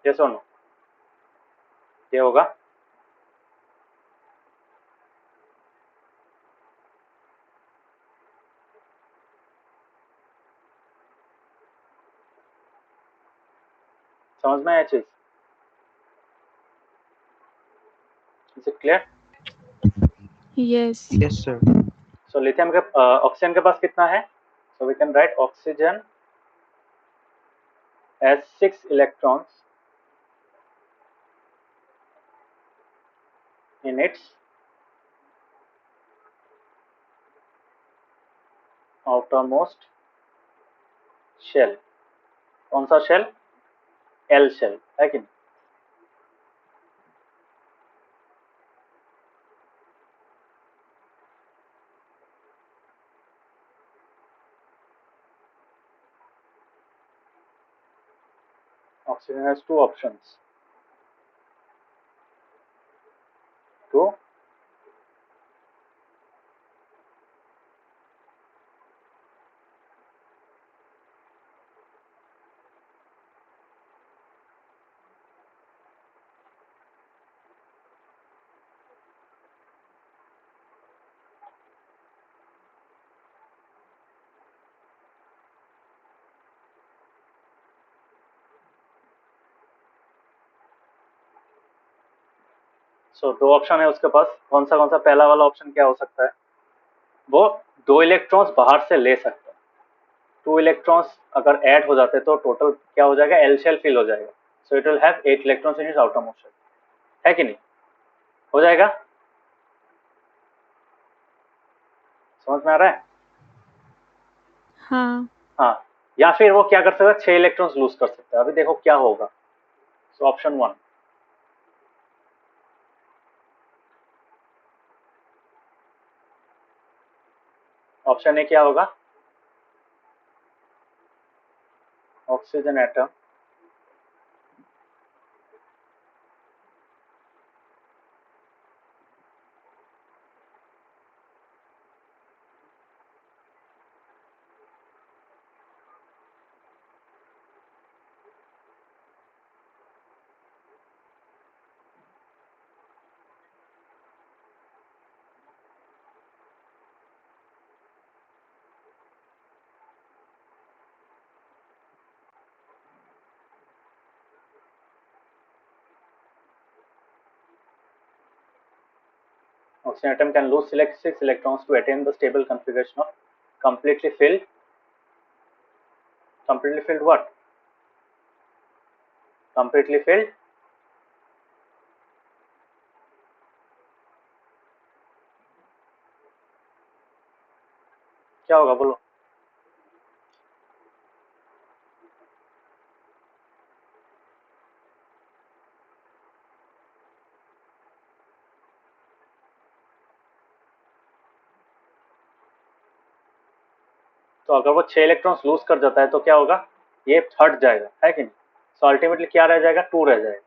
यस और नो? ये होगा समझ में आया चीज? Is it clear? Yes. Yes, sir. So lithium के ऑक्सीजन के पास कितना है? So we can write oxygen has 6 electrons in its outermost shell. कौन सा शेल? एल शेल, है कि नहीं? Oxygen has two options. To सो दो ऑप्शन है उसके पास, कौन सा पहला वाला ऑप्शन क्या हो सकता है? वो 2 इलेक्ट्रॉन्स बाहर से ले सकता है। 2 इलेक्ट्रॉन्स अगर ऐड हो जाते तो टोटल क्या हो जाएगा? एल शेल फिल हो जाएगा। So it will have 8 electrons in its outermost shell, है कि नहीं? हो जाएगा? समझ में आ रहा है? हाँ. हाँ, या फिर वो क्या कर सकता है? 6 इलेक्ट्रॉन्स लूज कर सकता है। अभी देखो क्या होगा। सो ऑप्शन 1, ऑप्शन ए क्या होगा? Oxygen atom oxygen atom can lose select 6 electrons to attain the stable configuration of completely filled what? Completely filled क्या होगा बोलो? तो अगर वो 6 इलेक्ट्रॉन्स लूज कर जाता है तो क्या होगा? ये हट जाएगा, है कि नहीं? सो अल्टीमेटली क्या रह जाएगा? 2 रह जाएगा।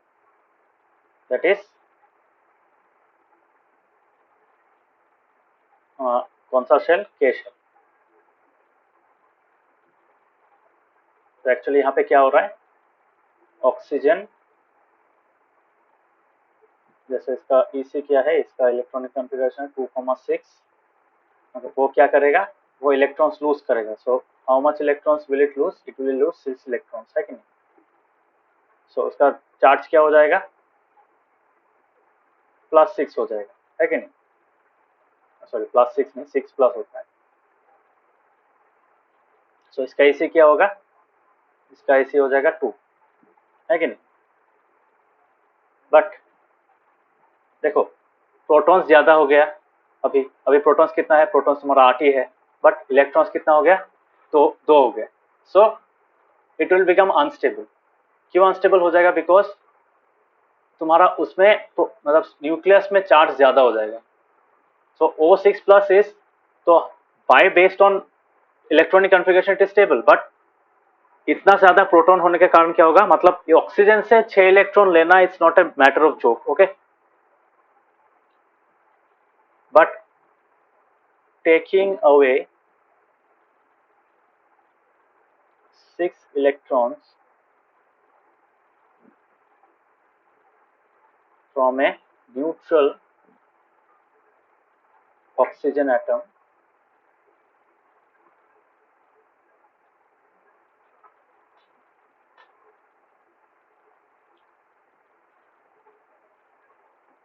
दैट इज कौन सा शेल? के शेल। तो एक्चुअली यहाँ पे क्या हो रहा है? ऑक्सीजन जैसे इसका EC क्या है, इसका इलेक्ट्रॉनिक कॉन्फ़िगरेशन 2,6, मतलब वो क्या करेगा? वो इलेक्ट्रॉन्स लूज करेगा। So how much electrons will it lose? It will lose 6 electrons, है कि नहीं? सो उसका चार्ज क्या हो जाएगा? +6 हो जाएगा, है कि नहीं? सॉरी +6 नहीं, 6 प्लस होता है। सो इसका इसी क्या होगा, इसका इसी हो जाएगा 2, है कि नहीं। बट देखो प्रोटॉन्स ज्यादा हो गया, अभी अभी प्रोटॉन्स कितना है, प्रोटॉन्स तुम्हारा 8 ही है, बट इलेक्ट्रॉन्स कितना हो गया, तो 2 हो गया। सो इट विल बिकम अनस्टेबल। क्यों अनस्टेबल हो जाएगा, बिकॉज तुम्हारा उसमें तो मतलब न्यूक्लियस में चार्ज ज्यादा हो जाएगा। सो O6+ इज, तो by based on electronic configuration it is stable, but इतना ज्यादा प्रोटॉन होने के कारण क्या होगा, मतलब ये ऑक्सीजन से 6 इलेक्ट्रॉन लेना it's not a matter of joke, okay. But taking away 6 electrons from a neutral oxygen atom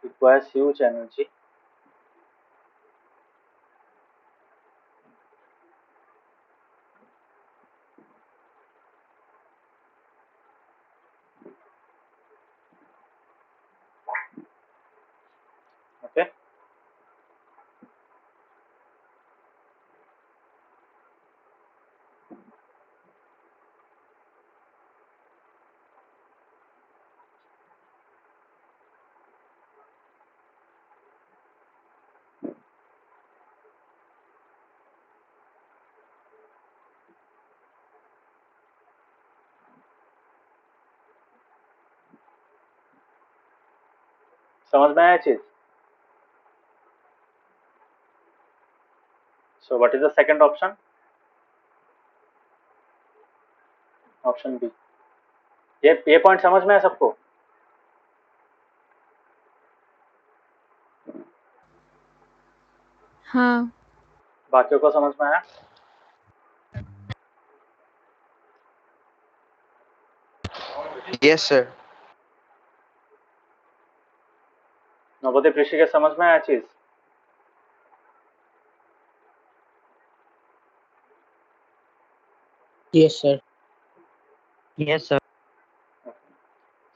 requires huge energy okay। समझ में आया चीज। So what is the second option, option B. ये पॉइंट समझ में है सबको, हाँ। बाकियों को समझ में आया। Yes, sir. नवोदय पृषि के समझ में आया चीज। Yes, sir. Yes, sir.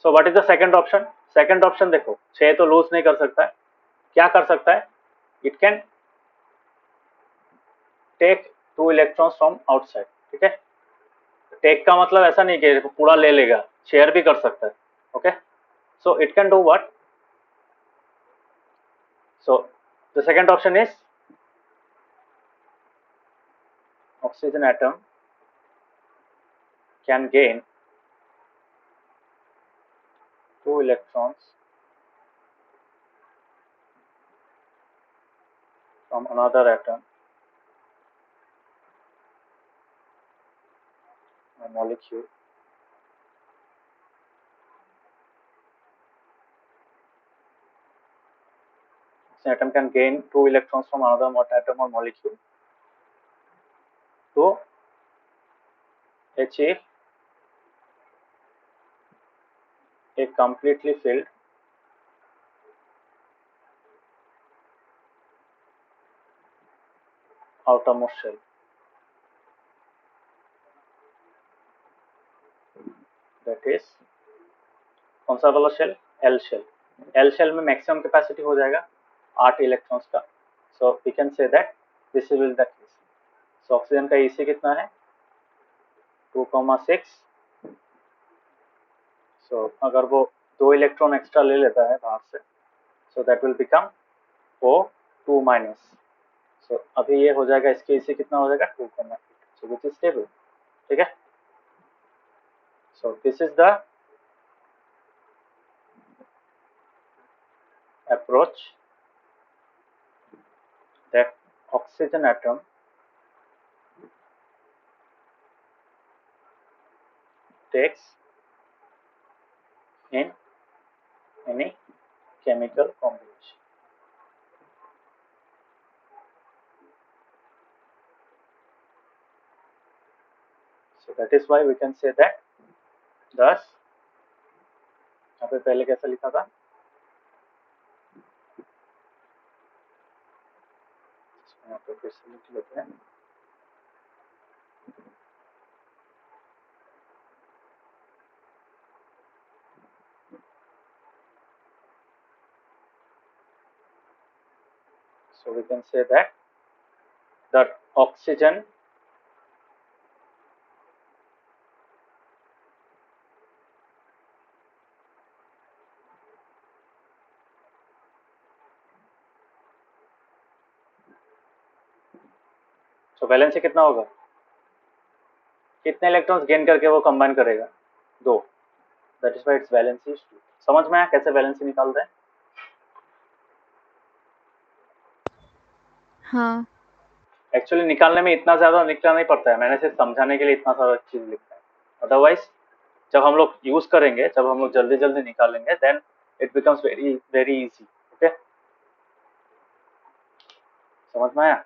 So what is the second option, second option देखो 6 तो लूज नहीं कर सकता है, क्या कर सकता है, it can take 2 electrons from outside, ठीक है। टेक का मतलब ऐसा नहीं कि पूरा ले लेगा, शेयर भी कर सकता है, okay. So it can do what, so the second option is oxygen atom can gain 2 electrons from another atom or molecule oxygen atom can gain 2 electrons from another atom or molecule to achieve a completely filled outermost shell, that is कौन सा वाला shell, L shell. L shell में maximum capacity हो जाएगा 8 electrons का। So we can say that this will the case. So oxygen का EC कितना है 2,6। सो अगर वो 2 इलेक्ट्रॉन एक्स्ट्रा ले लेता है बाहर से, सो दैट विल बिकम O2-। सो अभी ये हो जाएगा, इसके ईसी कितना हो जाएगा 2,8, सो विच इज स्टेबल, ठीक है। So this is the approach that oxygen atom takes in any chemical combination. So that is why we can say that thus, यहाँ पे पहले कैसा लिखा था, यहाँ पे फिर से लिख लेते हैं। So we can say that oxygen तो वैलेंसी कितना होगा, कितने इलेक्ट्रॉन्स गेन करके वो कंबाइन करेगा, 2, that is why it's valency 2। समझ में आया कैसे वैलेंसी निकालते हैं? हाँ एक्चुअली निकालने में इतना ज्यादा लिखना नहीं पड़ता है, मैंने सिर्फ समझाने के लिए इतना सारा चीज लिखा है। अदरवाइज जब हम लोग यूज करेंगे, जब हम लोग जल्दी जल्दी निकालेंगे, then it becomes very very easy. Okay, समझ में आया?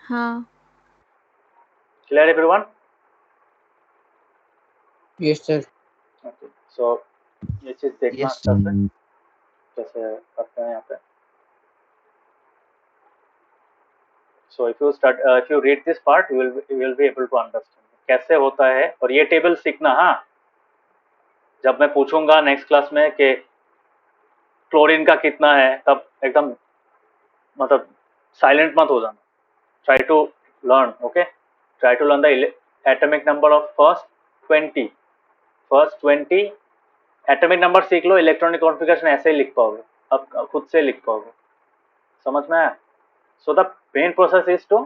हाँ clear everyone? Yes, sir. Okay, so ये चीज देखना Yes, अच्छे से कैसे करते हैं यहाँ पे। So if you read this part, you will be able to understand कैसे होता है। और ये टेबल सीखना, हाँ, जब मैं पूछूंगा नेक्स्ट क्लास में कि क्लोरीन का कितना है, तब एकदम मतलब साइलेंट मत हो जाना, try to learn. Okay, try to learn the atomic number of first 20 atomic number सीख लो, इलेक्ट्रॉनिक कॉन्फ़िगरेशन ऐसे ही लिख पाओगे, अब खुद से लिख पाओगे। समझ में आया? So the main process is to,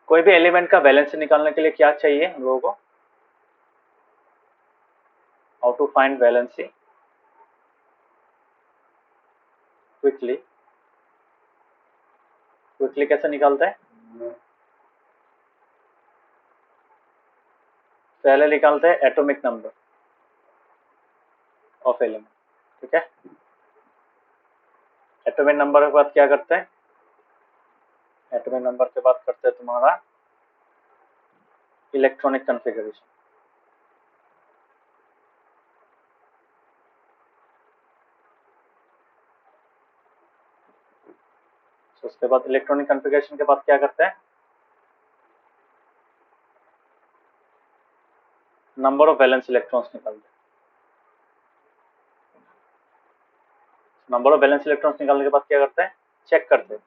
कोई भी एलिमेंट का वैलेंसी निकालने के लिए क्या चाहिए हम लोगों को, how to find valency quickly कैसे निकालते हैं? पहले निकालते हैं एटॉमिक नंबर ऑफ एलिमेंट, ठीक है। एटॉमिक नंबर के बाद क्या करते हैं? एटॉमिक नंबर के बाद करते हैं तुम्हारा इलेक्ट्रॉनिक कॉन्फ़िगरेशन। तो उसके बाद इलेक्ट्रॉनिक कॉन्फ़िगरेशन के बाद क्या करते हैं? नंबर ऑफ वैलेंस इलेक्ट्रॉन्स निकालते हैं। नंबर ऑफ वैलेंस इलेक्ट्रॉन्स निकालने के बाद क्या करते हैं? चेक करते हैं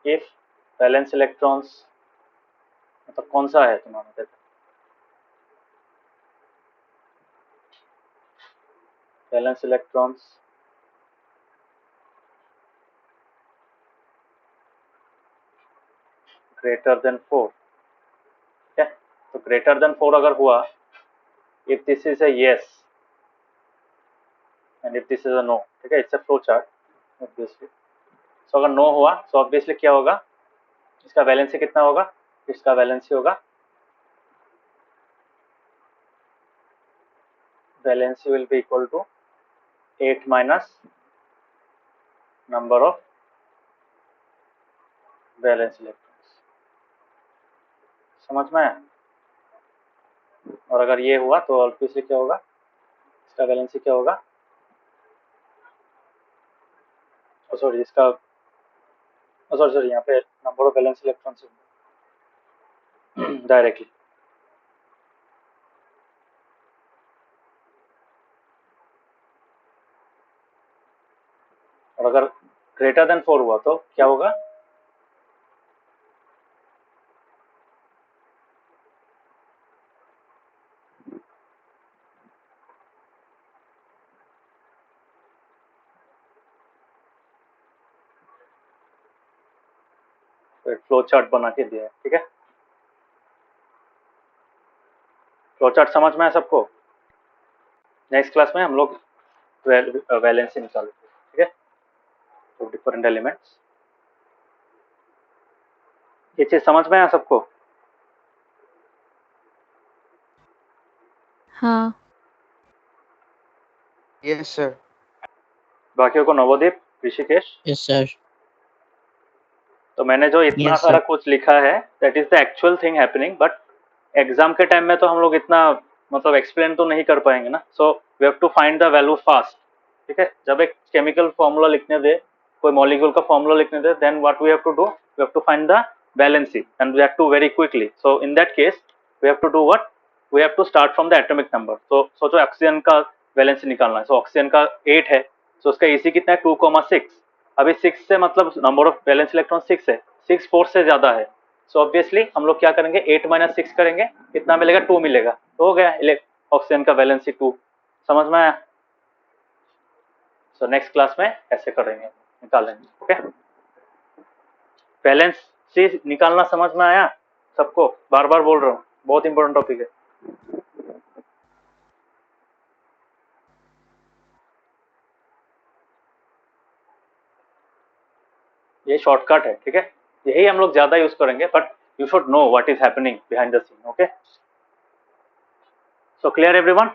इफ वैलेंस इलेक्ट्रॉन्स मतलब कौन सा है तुम्हारा, देखो वैलेंस इलेक्ट्रॉन्स ग्रेटर देन 4, ठीक है। तो ग्रेटर देन 4 अगर हुआ, if this is a yes and if this is a no, ठीक है, it's a flow chart obviously. So अगर नो हुआ तो ऑब्वियसली क्या होगा, इसका वैलेंसी कितना होगा, इसका वैलेंसी होगा, valency will be equal to 8 minus number of valence electrons. समझ में आया? और अगर ये हुआ तो ऑब्वियसली क्या होगा, इसका वैलेंसी क्या होगा, सॉरी इसका सॉरी यहाँ पे number of valence electrons directly. और अगर ग्रेटर देन 4 हुआ तो क्या होगा, तो फ्लो चार्ट बना के दिया है, ठीक है। फ्लो चार्ट समझ में है सबको? नेक्स्ट क्लास में हम लोग वैलेंसी निकालेंगे, ठीक है, तो डिफरेंट एलिमेंट्स। ये चीज समझ में आया सबको? हाँ Yes, sir. बाकियों को नवोदीप, ऋषिकेश। Yes, sir. तो मैंने जो इतना Yes, सारा sir. कुछ लिखा है, that is the actual thing happening, but exam के टाइम में तो हम लोग इतना मतलब एक्सप्लेन तो नहीं कर पाएंगे ना। So we have to find the value fast, ठीक है। जब एक केमिकल फॉर्मूला लिखने दे, कोई मॉलिक्यूल का फॉर्मूला लिखने दे, then what we have to do, we have to find the valency and we have to very quickly. So in that case we have to do what? We have to start from the atomic number. So सोचो oxygen का valency निकालना है. So oxygen का 8 है, so उसका AC कितना है 2,6. अभी 6 से मतलब नंबर ऑफ वैलेंस इलेक्ट्रॉन 6 है, 6 4 से ज्यादा है. सो ऑब्वियसली हम लोग क्या करेंगे, 8 - 6 करेंगे, कितना मिलेगा 2 मिलेगा, तो हो गया ऑक्सीजन का वैलेंसी 2. समझ में आया? सो नेक्स्ट क्लास में ऐसे करेंगे, निकालेंगे. ओके, वैलेंसी निकालना समझ में आया सबको? बार बार बोल रहा हूँ, बहुत इंपॉर्टेंट टॉपिक है. ये शॉर्टकट है, ठीक है, यही हम लोग ज्यादा यूज करेंगे, but you should know what is happening behind the scene. Okay, so clear everyone?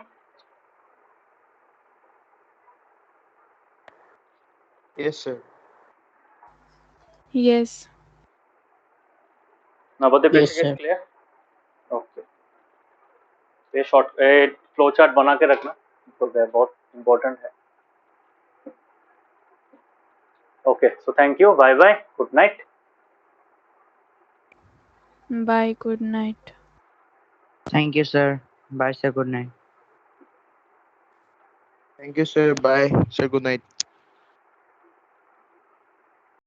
Yes, sir. Yes. Navodaya Yes, basic sir. Clear? Okay, ये फ्लो चार्ट बना के रखना, तो बहुत इंपॉर्टेंट है. Okay, so thank you, bye bye, good night. Bye. Good night. Thank you, sir. Bye, sir. Good night. Thank you, sir. Bye. Sir, good night.